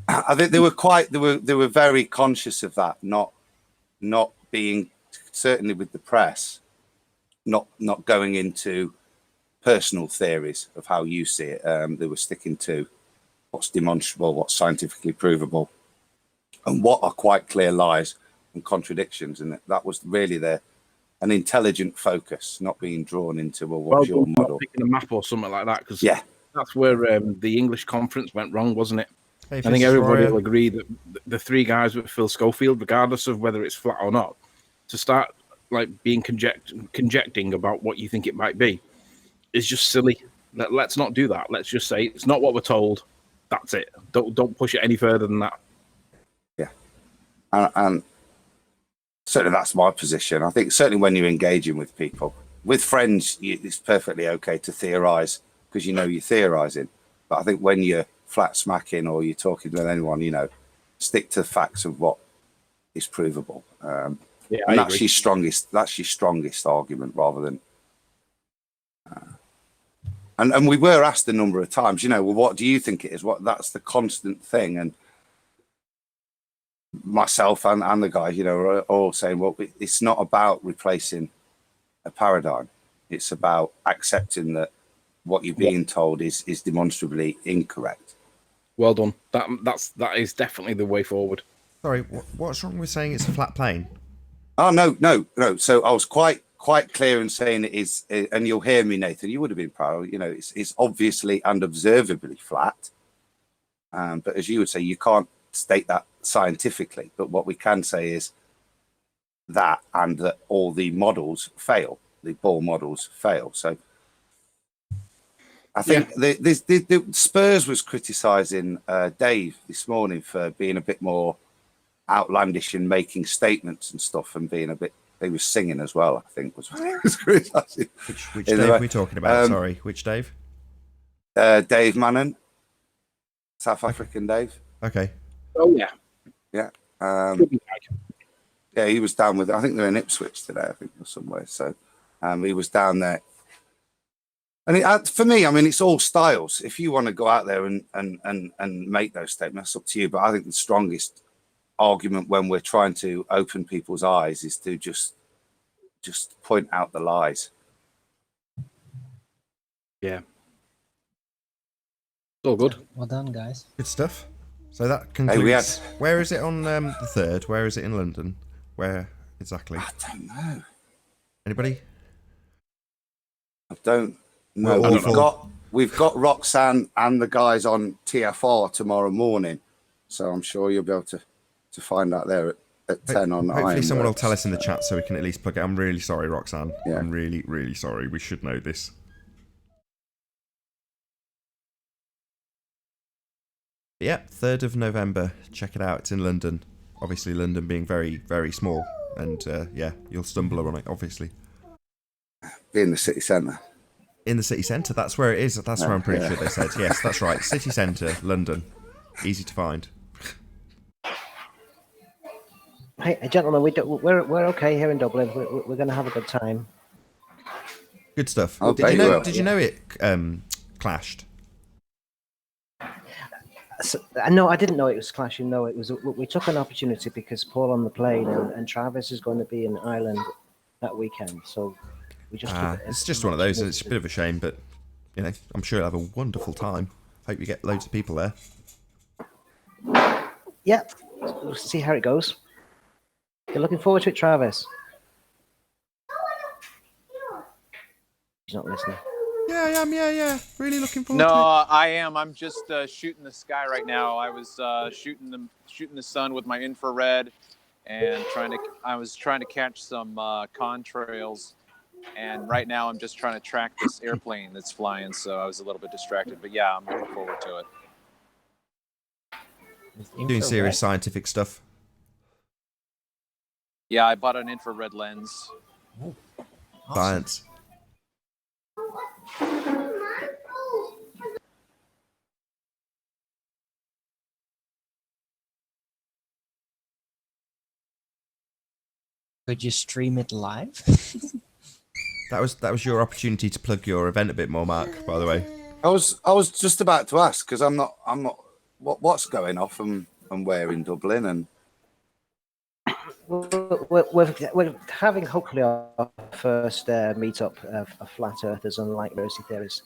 I think they were very conscious of that, not being, certainly with the press, not going into personal theories of how you see it. They were sticking to what's demonstrable, what's scientifically provable, and what are quite clear lies and contradictions. And that was really an intelligent focus, not being drawn into, well, what's your model? Picking a map or something like that, because Yeah, that's where the English conference went wrong, wasn't it? Hey, I think everybody will agree that the three guys with Phil Schofield, regardless of whether it's flat or not, to start like being conjecting about what you think it might be is just silly. Let's not do that. Let's just say it's not what we're told. That's it. Don't push it any further than that. yeah, and certainly that's my position. I think certainly when you're engaging with people, with friends, it's perfectly okay to theorize because you're theorizing. But I think when you're flat smacking or you're talking with anyone, stick to the facts of what is provable. And that's your strongest. That's your strongest argument, rather than. And we were asked a number of times, well, what do you think it is? That's the constant thing, and myself and the guys, are all saying, well, it's not about replacing a paradigm. It's about accepting that what you're being told is demonstrably incorrect. Well done. That is definitely the way forward. Sorry, What's wrong with saying it's a flat plane? Oh, no. So I was quite clear in saying it is, and you'll hear me, Nathan, you would have been proud, it's obviously and observably flat. But as you would say, you can't state that scientifically. But what we can say is that, and that all the models fail, the ball models fail. So I think the Spurs was criticising Dave this morning for being a bit more outlandish and making statements and stuff, and being a bit. He was singing as well, I think, was what he was criticising. Which Dave are we talking about? Sorry, which Dave? Dave Mannon, South African Dave. Okay. Oh yeah. Yeah. Yeah, he was down with. I think they're in Ipswich today. I think or somewhere. So, he was down there. And for me, I mean, it's all styles. If you want to go out there and make those statements, up to you. But I think the strongest argument when we're trying to open people's eyes is to just point out the lies. Yeah. It's all good. Well done, guys. Good stuff. So that concludes. Hey, where is it on the 3rd? Where is it in London? Where exactly? I don't know. Anybody? I don't know. We've got Roxanne and the guys on TFR tomorrow morning, so I'm sure you'll be able to find out there at 10 on. Hopefully, someone will tell us in the chat so we can at least plug it. I'm really sorry, Roxanne. Yeah. I'm really, really sorry. We should know this. Yeah, 3rd of November. Check it out. It's in London. Obviously, London being very, very small. And you'll stumble on it, obviously. Be in the city centre. In the city centre? That's where it is. That's where I'm pretty sure they said. Yes, that's right. City centre, London. Easy to find. Hey, gentlemen, we're okay here in Dublin. We're going to have a good time. Good stuff. Did you know it clashed? So, no, I didn't know it was clashing. No, it was. We took an opportunity because Paul on the plane and Travis is going to be in Ireland that weekend. So we just. It's just one of those, and it's a bit of a shame, but I'm sure you'll have a wonderful time. Hope you get loads of people there. Yeah, we'll see how it goes. You're looking forward to it, Travis? He's not listening. Yeah, I am. Yeah. Really looking forward No, to it. I am. I'm just shooting the sky right now. I was shooting the sun with my infrared, and I was trying to catch some contrails And right now I'm just trying to track this airplane that's flying, so I was a little bit distracted. But yeah, I'm looking forward to it. Doing serious scientific stuff. Yeah, I bought an infrared lens. Oh, awesome. Science. Could you stream it live? That was your opportunity to plug your event a bit more, Mark, by the way. I was just about to ask because I'm not what's going off and where in Dublin and We're having hopefully our first meetup of flat earthers and light conspiracy theories.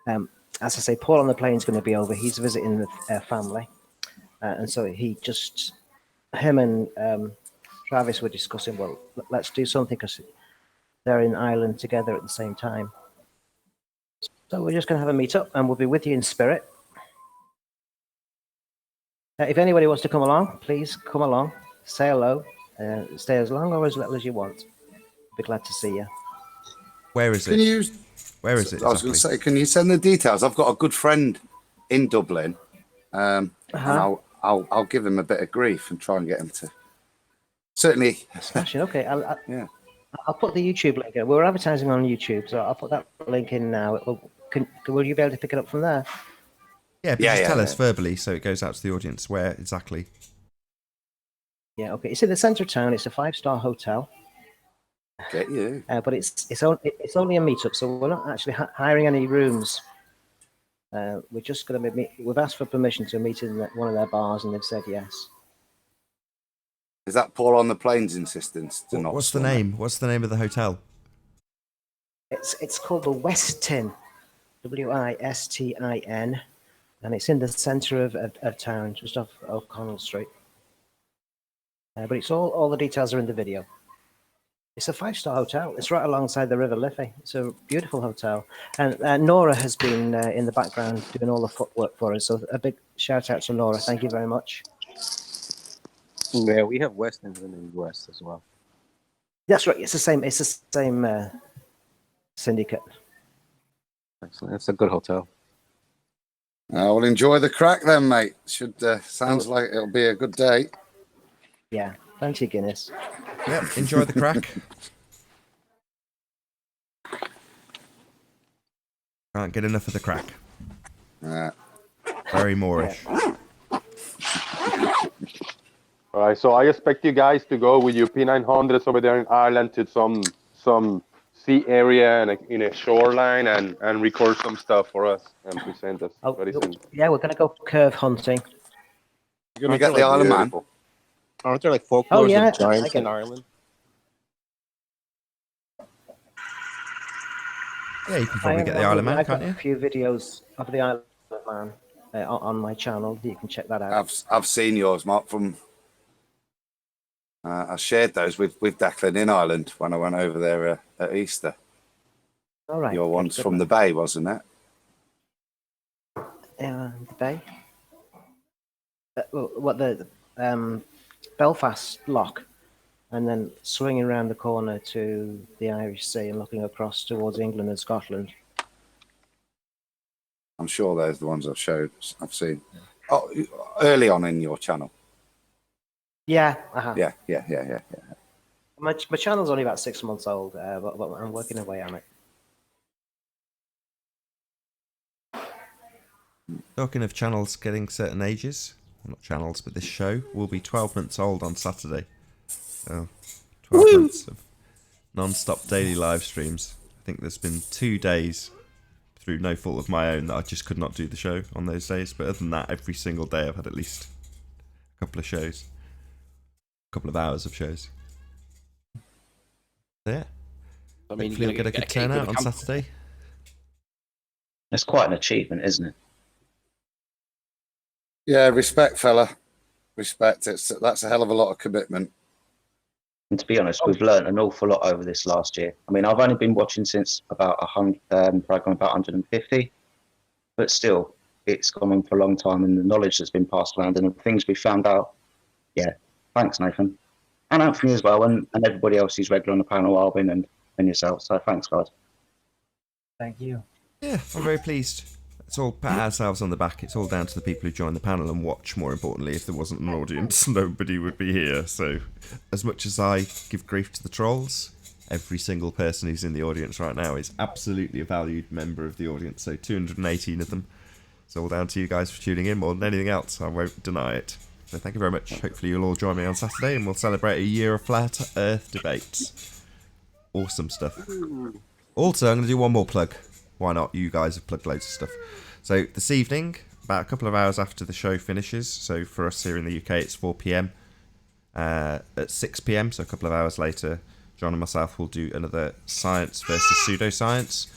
As I say, Paul on the plane is going to be over. He's visiting the family, and so him and Travis were discussing. Well, let's do something because they're in Ireland together at the same time. So we're just going to have a meetup, and we'll be with you in spirit. If anybody wants to come along, please come along, say hello, stay as long or as little as you want. Be glad to see you. Where is it? Where is it? I was going to say, can you send the details? I've got a good friend in Dublin, and I'll give him a bit of grief and try and get him to. Certainly. Smashing. Okay. Yeah. I'll put the YouTube link in. We're advertising on YouTube, so I'll put that link in now. Will you be able to pick it up from there? Yeah, but just tell us verbally so it goes out to the audience where exactly. Yeah, okay. It's in the centre of town. It's a 5-star hotel. Get you. But it's only a meetup, so we're not actually hiring any rooms. We're just going to meet. We've asked for permission to meet in one of their bars, and they've said yes. Is that Paul on the plane's insistence to not? What's the name? What's the name of the hotel? It's called the Westin, Wistin, and it's in the centre of town, just off O'Connell Street. But it's all the details are in the video. It's a 5-star hotel. It's right alongside the River Liffey. It's a beautiful hotel. And Nora has been in the background doing all the footwork for us. So a big shout out to Nora. Thank you very much. Yeah, we have Westins in the US as well. That's right. It's the same syndicate. Excellent. It's a good hotel. I will enjoy the crack then, mate. Sounds like it'll be a good day. Yeah, plenty of Guinness. Yep, enjoy the crack. Can't get enough of the crack. Very Moorish. All right, so I expect you guys to go with your P900s over there in Ireland to some sea area and in a shoreline and record some stuff for us and present us very soon. Yeah, we're going to go curve hunting. You're going to get the Isle of Man. Aren't there like folklores of giants in Ireland? Yeah, you can probably get the Isle of Man, can't you? I've got a few videos of the Isle of Man on my channel. You can check that out. I've seen yours, Mark. I shared those with Declan in Ireland when I went over there at Easter. All right. Your one's from the Bay, wasn't it? The Bay. What the Belfast Lock, and then swinging around the corner to the Irish Sea and looking across towards England and Scotland. I'm sure those are the ones I've seen. Oh, early on in your channel. Yeah. Yeah. My channel's only about 6 months old, but I'm working away on it. Talking of channels getting certain ages, not channels, but this show will be 12 months old on Saturday. 12 months of non-stop daily live streams. I think there's been 2 days, through no fault of my own, that I just could not do the show on those days. But other than that, every single day I've had at least a couple of shows. A couple of hours of shows. So yeah. I mean, hopefully you'll get a good turnout on Saturday. It's quite an achievement, isn't it? Yeah, respect, fella. Respect. That's a hell of a lot of commitment. And to be honest, we've learned an awful lot over this last year. I mean, I've only been watching since about 100, probably about 150, but still, it's gone on for a long time, and the knowledge that's been passed around and the things we found out. Yeah, thanks, Nathan, and Anthony as well, and everybody else who's regular on the panel, Alvin and and yourself. So thanks, guys. Thank you. Yeah, I'm very pleased. Let's all pat ourselves on the back. It's all down to the people who join the panel and watch, more importantly. If there wasn't an audience, nobody would be here. So, as much as I give grief to the trolls, every single person who's in the audience right now is absolutely a valued member of the audience. So, 218 of them. It's all down to you guys for tuning in more than anything else. I won't deny it. So, thank you very much. Hopefully, you'll all join me on Saturday and we'll celebrate a year of flat Earth debates. Awesome stuff. Also, I'm going to do one more plug. Why not? You guys have plugged loads of stuff. So this evening, about a couple of hours after the show finishes, so for us here in the UK it's 4 p.m. At 6 p.m, so a couple of hours later, John and myself will do another science versus pseudoscience.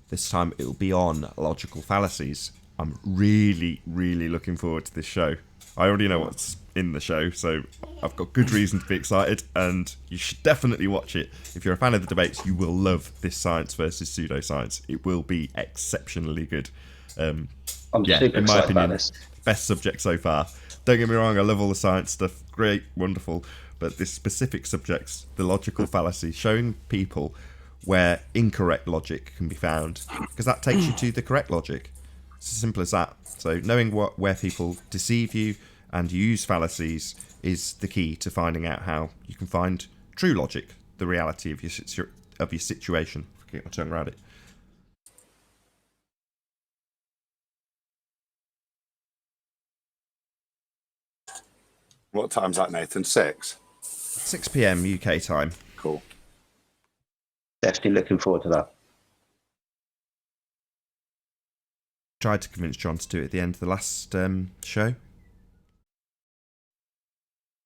This time it will be on logical fallacies. I'm really, really looking forward to this show. I already know what's in the show, so I've got good reason to be excited, and you should definitely watch it. If you're a fan of the debates, you will love this science versus pseudoscience. It will be exceptionally good. I'm Yeah, super in my excited opinion, about this. best subject so far. Don't get me wrong, I love all the science stuff. Great, wonderful. But this specific subject, the logical fallacy, showing people where incorrect logic can be found, because that takes you to the correct logic. It's as simple as that. So knowing where people deceive you and use fallacies is the key to finding out how you can find true logic, the reality of your situation. Get my tongue around it. What time's that, Nathan? 6? 6 p.m. UK time. Cool. Definitely looking forward to that. Tried to convince John to do it at the end of the last show,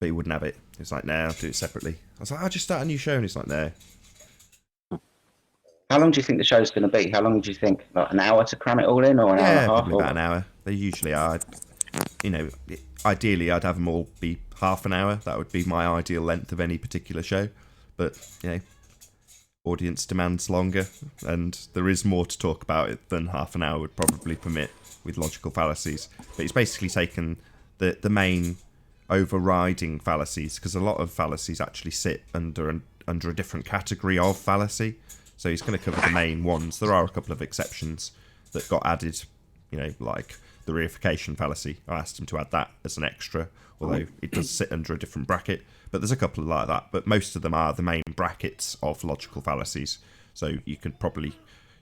but he wouldn't have it. He was like, "No, I'll do it separately." I was like, "I'll just start a new show," and he's like, "No." How long do you think the show's going to be? How long do you think? Like an hour to cram it all in, or an hour and a half? Probably about an hour. They usually are. You know, ideally, I'd have them all be half an hour. That would be my ideal length of any particular show. But you know, audience demands longer, and there is more to talk about it than half an hour would probably permit with logical fallacies. But it's basically taken the main overriding fallacies, because a lot of fallacies actually sit under a different category of fallacy. So he's going to cover the main ones. There are a couple of exceptions that got added, you know, like the reification fallacy. I asked him to add that as an extra, although it does sit under a different bracket. But there's a couple like that. But most of them are the main brackets of logical fallacies. So you can probably,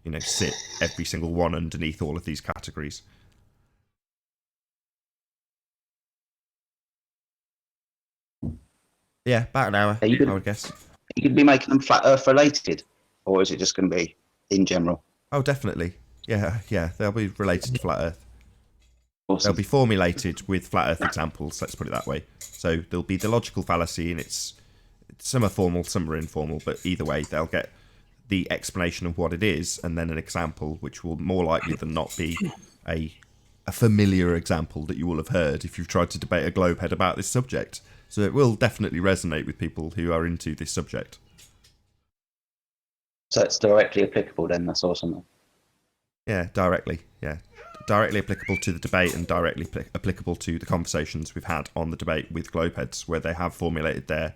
you know, sit every single one underneath all of these categories. Yeah, about an hour, I would guess. You could be making them flat Earth related, or is it just going to be in general? Oh, definitely. Yeah, they'll be related to flat Earth. Awesome. They'll be formulated with flat Earth examples, let's put it that way. So there'll be the logical fallacy, and some are formal, some are informal, but either way, they'll get the explanation of what it is, and then an example, which will more likely than not be a familiar example that you will have heard if you've tried to debate a globehead about this subject. So it will definitely resonate with people who are into this subject. So it's directly applicable then, that's awesome. Yeah, directly. Yeah. Directly applicable to the debate and directly applicable to the conversations we've had on the debate with globeheads, where they have formulated their,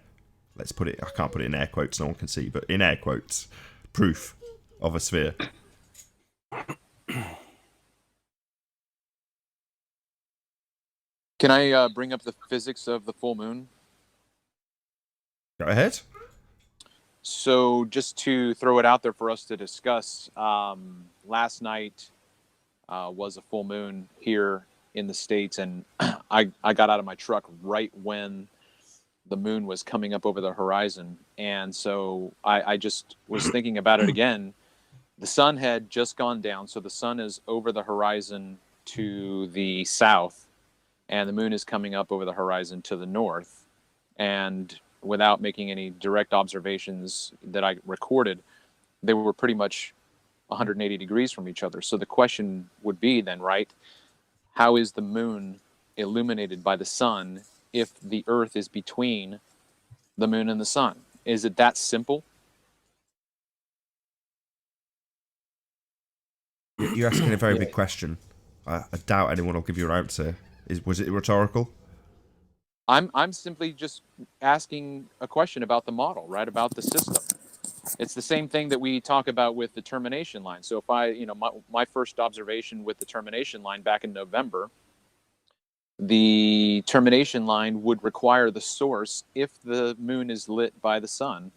let's put it, I can't put it in air quotes, no one can see, but in air quotes, proof of a sphere. Can I bring up the physics of the full moon? Go ahead. So just to throw it out there for us to discuss, last night was a full moon here in the States, and I got out of my truck right when the moon was coming up over the horizon. And so I just was thinking about it again. The sun had just gone down, so the sun is over the horizon to the south, and the moon is coming up over the horizon to the north. And without making any direct observations that I recorded, they were pretty much 180 degrees from each other. So the question would be then, right, how is the moon illuminated by the sun if the earth is between the moon and the sun? Is it that simple? You're asking a very big question. I doubt anyone will give you an answer. Was it rhetorical? I'm simply just asking a question about the model, right? About the system. It's the same thing that we talk about with the termination line. So if I, my first observation with the termination line back in November, the termination line would require the source, if the moon is lit by the sun,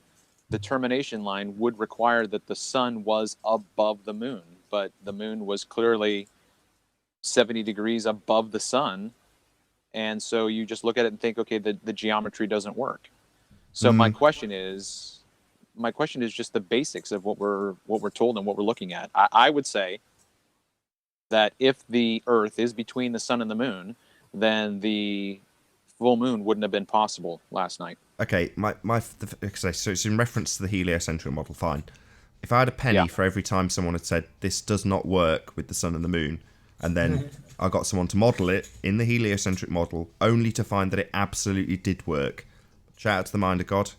the termination line would require that the sun was above the moon, but the moon was clearly 70 degrees above the sun. And so you just look at it and think, okay, the geometry doesn't work. So my question is just the basics of what we're told and what we're looking at. I would say that if the Earth is between the sun and the moon, then the full moon wouldn't have been possible last night. Okay, so it's in reference to the heliocentric model. Fine. If I had a penny for every time someone had said this does not work with the sun and the moon, and then I got someone to model it in the heliocentric model, only to find that it absolutely did work. Shout out to the Mind of God.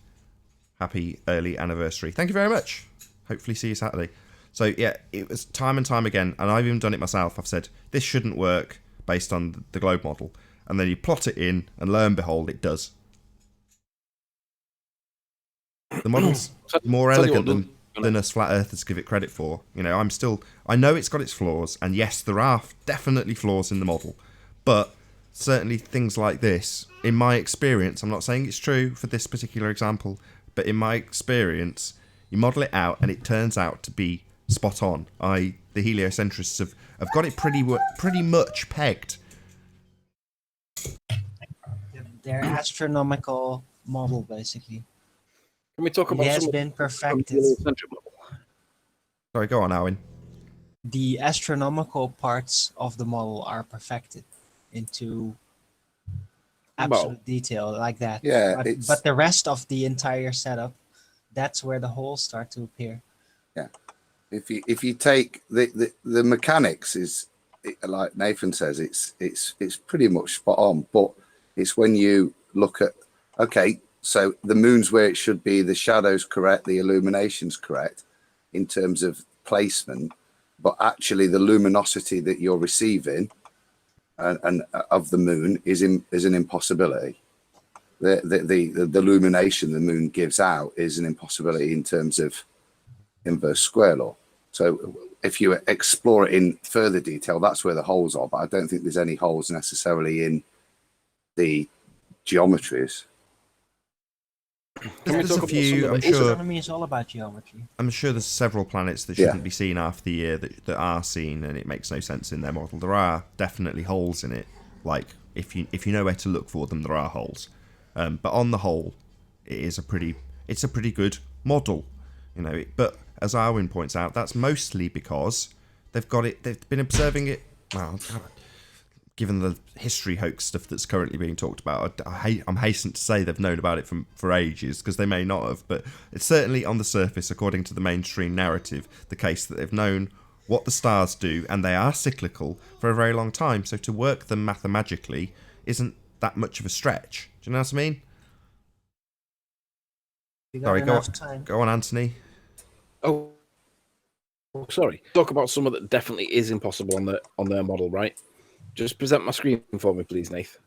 Happy early anniversary. Thank you very much. Hopefully see you Saturday. So yeah, it was time and time again, and I've even done it myself. I've said this shouldn't work based on the globe model, and then you plot it in, and lo and behold, it does. The model's more elegant than us flat earthers give it credit for. I know it's got its flaws, and yes, there are definitely flaws in the model, but certainly things like this, in my experience, I'm not saying it's true for this particular example, but in my experience, you model it out and it turns out to be spot on. The heliocentrists have got it pretty much pegged. Their astronomical model, basically. Can we talk about it has some been perfected. Sorry, go on, Owen. The astronomical parts of the model are perfected into absolute detail like that. Yeah, but the rest of the entire setup, that's where the holes start to appear. Yeah, if you take the mechanics is like Nathan says, it's pretty much spot on. But it's when you look at so the moon's where it should be, the shadow's correct, the illumination's correct in terms of placement, but actually the luminosity that you're receiving and of the moon is an impossibility. The illumination the moon gives out is an impossibility in terms of inverse square law. So if you explore it in further detail, that's where the holes are. But I don't think there's any holes necessarily in the geometries. There's a few. I'm sure. Astronomy is all about geometry. I'm sure there's several planets that shouldn't be seen half the year that are seen, and it makes no sense in their model. There are definitely holes in it. Like if you know where to look for them, there are holes. But on the whole, it's a pretty good model, But as Arwin points out, that's mostly because they've been observing it. Well, given the history hoax stuff that's currently being talked about, I'm hastened to say they've known about it for ages, because they may not have, but it's certainly on the surface, according to the mainstream narrative, the case that they've known what the stars do, and they are cyclical for a very long time, so to work them mathematically isn't that much of a stretch. Do you know what I mean? Sorry, go on, Anthony. Oh, sorry. Talk about someone that definitely is impossible on their model, right? Just present my screen for me, please, Nath.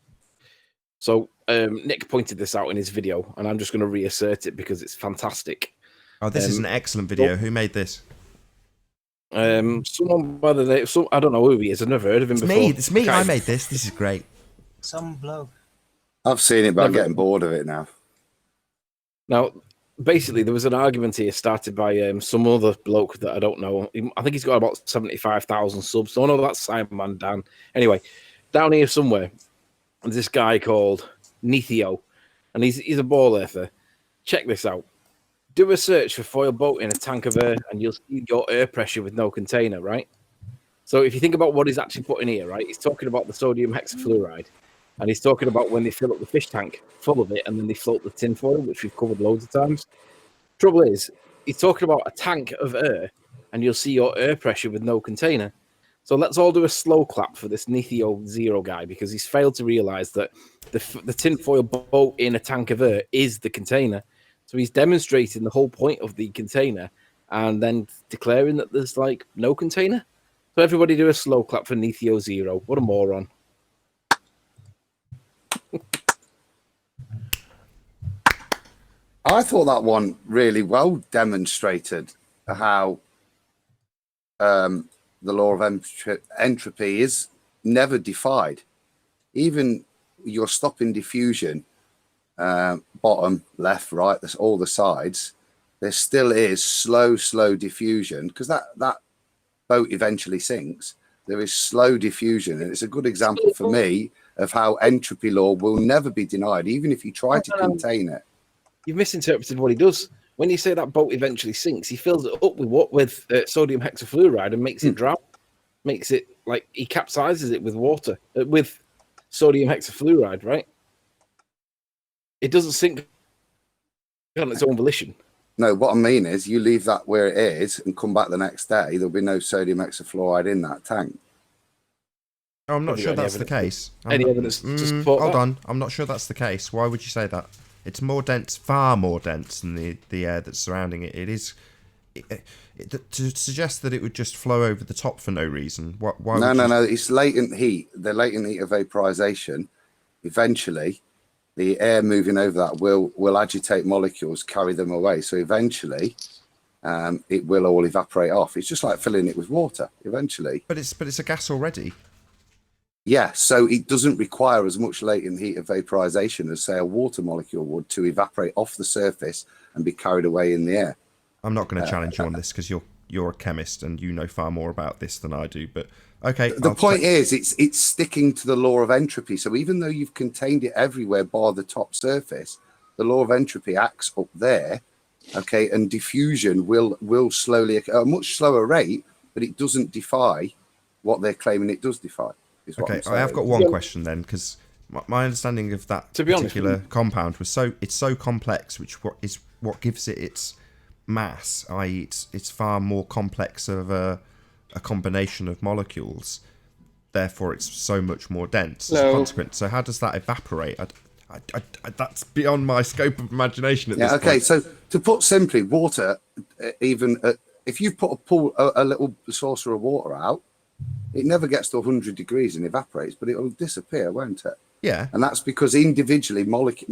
So Nick pointed this out in his video, and I'm just going to reassert it because it's fantastic. Oh, this is an excellent video. Who made this? Someone by the name. I don't know who he is. I've never heard of him before. It's me. I made this. This is great. Some bloke. I've seen it, but I'm getting bored of it now. Now, basically, there was an argument here started by some other bloke that I don't know. I think he's got about 75,000 subs. So I know that's Simon Dan. Anyway, down here somewhere, there's this guy called Nithio, and he's a ball earther. Check this out. Do a search for foil boat in a tank of air, and you'll see your air pressure with no container, right? So if you think about what he's actually putting here, right, he's talking about the sodium hexafluoride, and he's talking about when they fill up the fish tank full of it, and then they float the tin foil, which we've covered loads of times. Trouble is, he's talking about a tank of air, and you'll see your air pressure with no container. So let's all do a slow clap for this Nithio Zero guy, because he's failed to realize that the tinfoil boat in a tank of air is the container. So he's demonstrating the whole point of the container and then declaring that there's like no container. So everybody do a slow clap for Nithio Zero. What a moron. I thought that one really well demonstrated how the law of entropy is never defied. Even you're stopping diffusion, bottom, left, right, that's all the sides. There still is slow diffusion because that boat eventually sinks. There is slow diffusion, and it's a good example for me of how entropy law will never be denied, even if you try to contain it. You've misinterpreted what he does. When you say that boat eventually sinks, he fills it up with what? With sodium hexafluoride and makes it drown. Makes it like he capsizes it with water, with sodium hexafluoride, right? It doesn't sink on its own volition. No, what I mean is you leave that where it is and come back the next day, there'll be no sodium hexafluoride in that tank. Oh, I'm not sure that's the case. Any evidence to support hold that? on. I'm not sure that's the case. Why would you say that? It's more dense, far more dense than the air that's surrounding it. It is... to suggest that it would just flow over the top for no reason. Why No. It's latent heat. The latent heat of vaporization, eventually, the air moving over that will agitate molecules, carry them away. So eventually, it will all evaporate off. It's just like filling it with water. Eventually, but it's a gas already. Yeah, so it doesn't require as much latent heat of vaporization as, say, a water molecule would to evaporate off the surface and be carried away in the air. I'm not going to challenge you on this because you're a chemist and you know far more about this than I do. But okay, the point is, it's sticking to the law of entropy. So even though you've contained it everywhere bar the top surface, the law of entropy acts up there, okay, and diffusion will slowly at a much slower rate, but it doesn't defy what they're claiming it does defy. Okay, I have got one question then, because my understanding of that particular compound was it's so complex, which is what gives it its mass, i.e., it's far more complex of a combination of molecules. Therefore, it's so much more dense as a consequence. So how does that evaporate? That's beyond my scope of imagination at this point. Okay, so to put simply, water, even if you pull a little saucer of water out, it never gets to 100 degrees and evaporates, but it'll disappear, won't it? Yeah. And that's because individually,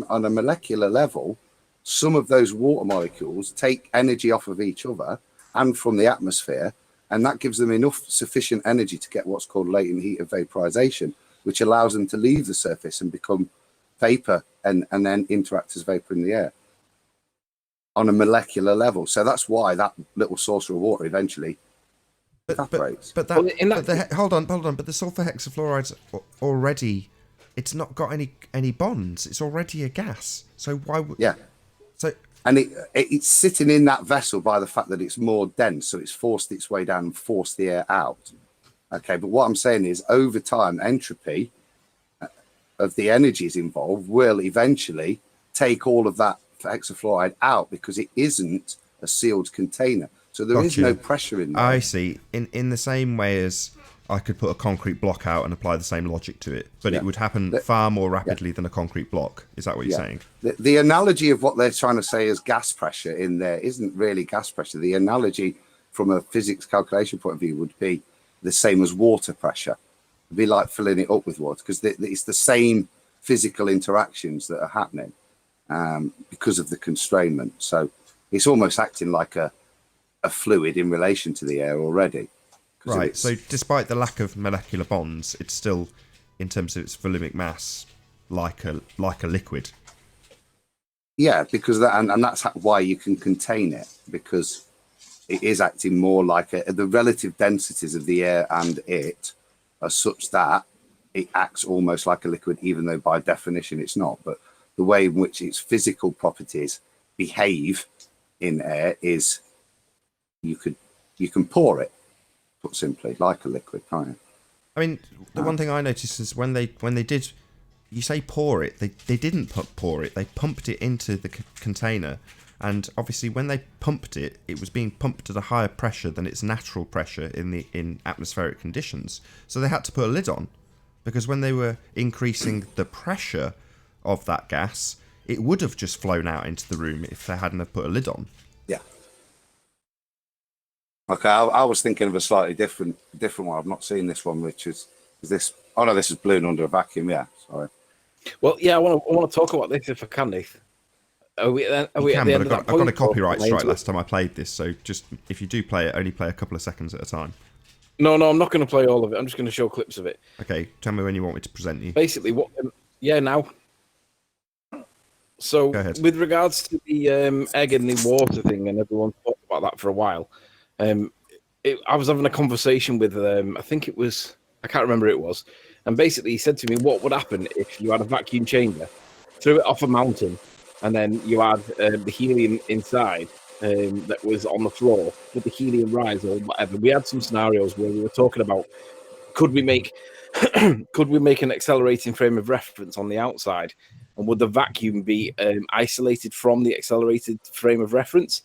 on a molecular level, some of those water molecules take energy off of each other and from the atmosphere, and that gives them enough sufficient energy to get what's called latent heat of vaporization, which allows them to leave the surface and become vapor and then interact as vapor in the air on a molecular level. So that's why that little saucer of water eventually evaporates. Hold on. But the sulfur hexafluoride's already, it's not got any bonds. It's already a gas. So why would... Yeah. So... And it's sitting in that vessel by the fact that it's more dense, so it's forced its way down and forced the air out. Okay, but what I'm saying is, over time, entropy of the energies involved will eventually take all of that hexafluoride out because it isn't a sealed container. So there is no pressure in there. I see. In the same way as I could put a concrete block out and apply the same logic to it, but it would happen far more rapidly than a concrete block. Is that what you're saying? The analogy of what they're trying to say as gas pressure in there isn't really gas pressure. The analogy from a physics calculation point of view would be the same as water pressure. It'd be like filling it up with water because it's the same physical interactions that are happening because of the constrainment. So it's almost acting like a fluid in relation to the air already. Right, so despite the lack of molecular bonds, it's still, in terms of its volumic mass, like a liquid. Yeah, because and that's why you can contain it, because it is acting more like the relative densities of the air and it are such that it acts almost like a liquid, even though by definition it's not. But the way in which its physical properties behave in air is you can pour it, put simply, like a liquid, can't you? I mean, the one thing I noticed is when they did, you say pour it, they didn't pour it, they pumped it into the container, and obviously when they pumped it, it was being pumped at a higher pressure than its natural pressure in atmospheric conditions. So they had to put a lid on, because when they were increasing the pressure of that gas, it would have just flown out into the room if they hadn't have put a lid on. Yeah. Okay, I was thinking of a slightly different one. I've not seen this one, which is this. Oh no, this is blown under a vacuum. Yeah, sorry. Well, yeah, I want to talk about this if I can, Nath. Are we, are You we at can, the but end I of that got a point, copyright or- strike last time I played this, so just if you do play it, only play a couple of seconds at a time. No, I'm not going to play all of it. I'm just going to show clips of it. Okay, tell me when you want me to present you. Basically, what? Yeah, now. So, Go ahead. with regards to the egg and the water thing, and everyone talked about that for a while, I was having a conversation with, I think it was, I can't remember who it was, and basically he said to me, what would happen if you had a vacuum chamber, threw it off a mountain, and then you had the helium inside that was on the floor, with the helium rise or whatever. We had some scenarios where we were talking about, could we make an accelerating frame of reference on the outside, and would the vacuum be isolated from the accelerated frame of reference,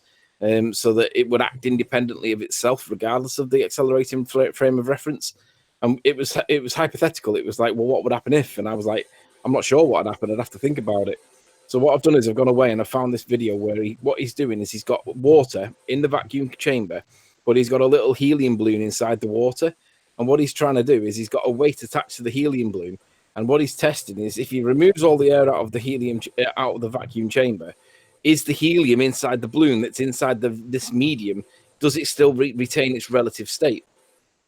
so that it would act independently of itself regardless of the accelerating frame of reference? And it was hypothetical. It was like, well, what would happen if? And I was like, I'm not sure what would happen. I'd have to think about it. So what I've done is I've gone away and I found this video where what he's doing is he's got water in the vacuum chamber, but he's got a little helium balloon inside the water. And what he's trying to do is he's got a weight attached to the helium balloon. And what he's testing is if he removes all the air out of the helium out of the vacuum chamber, is the helium inside the balloon that's inside this medium, does it still retain its relative state?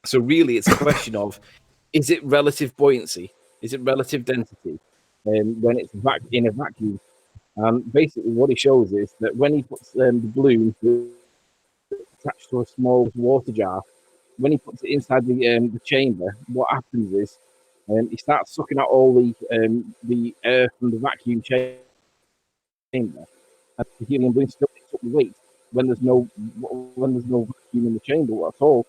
So really, it's a question of, is it relative buoyancy? Is it relative density when it's in a vacuum? Basically, what he shows is that when he puts the balloon attached to a small water jar, when he puts it inside the chamber, what happens is he starts sucking out all the air from the vacuum chamber, and the helium balloon still picks up the weight when there's no vacuum in the chamber at all.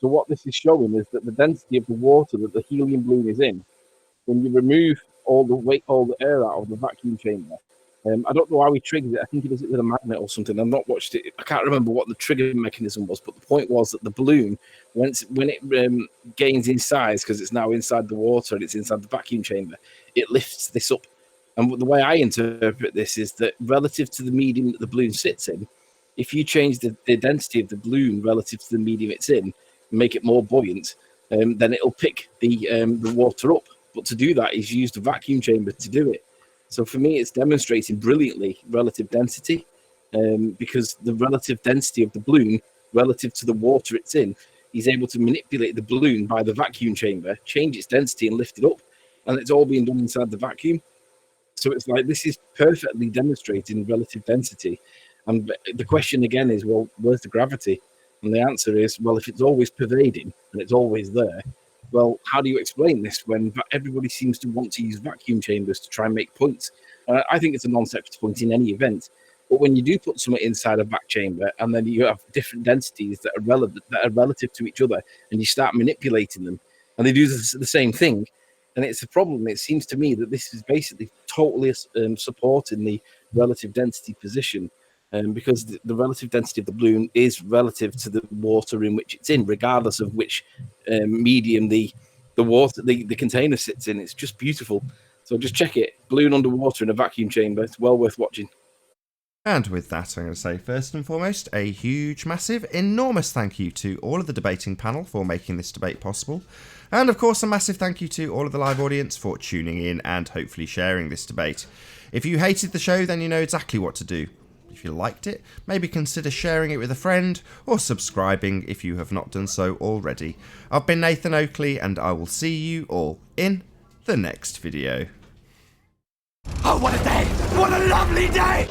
So what this is showing is that the density of the water that the helium balloon is in, when you remove all the weight, all the air out of the vacuum chamber, I don't know how he triggers it. I think he does it with a magnet or something. I've not watched it. I can't remember what the trigger mechanism was, but the point was that the balloon, when it gains in size, because it's now inside the water and it's inside the vacuum chamber, it lifts this up. And the way I interpret this is that relative to the medium that the balloon sits in, if you change the density of the balloon relative to the medium it's in, make it more buoyant, then it'll pick the water up. But to do that is use the vacuum chamber to do it. So for me, it's demonstrating brilliantly relative density, because the relative density of the balloon relative to the water it's in, he's able to manipulate the balloon by the vacuum chamber, change its density and lift it up. And it's all being done inside the vacuum. So it's like, this is perfectly demonstrating relative density. And the question again is, well, where's the gravity? And the answer is, well, if it's always pervading and it's always there, well, how do you explain this when everybody seems to want to use vacuum chambers to try and make points? I think it's a non-sequitur point in any event. But when you do put something inside a vac chamber and then you have different densities that are relative to each other, and you start manipulating them, and they do the same thing, and it's a problem. It seems to me that this is basically totally supporting the relative density position, because the relative density of the balloon is relative to the water in which it's in, regardless of which medium the container sits in. It's just beautiful. So just check it. Balloon underwater in a vacuum chamber. It's well worth watching. And with that, I'm going to say first and foremost, a huge, massive, enormous thank you to all of the debating panel for making this debate possible. And of course, a massive thank you to all of the live audience for tuning in and hopefully sharing this debate. If you hated the show, then you know exactly what to do. If you liked it, maybe consider sharing it with a friend or subscribing if you have not done so already. I've been Nathan Oakley, and I will see you all in the next video. Oh, what a day! What a lovely day!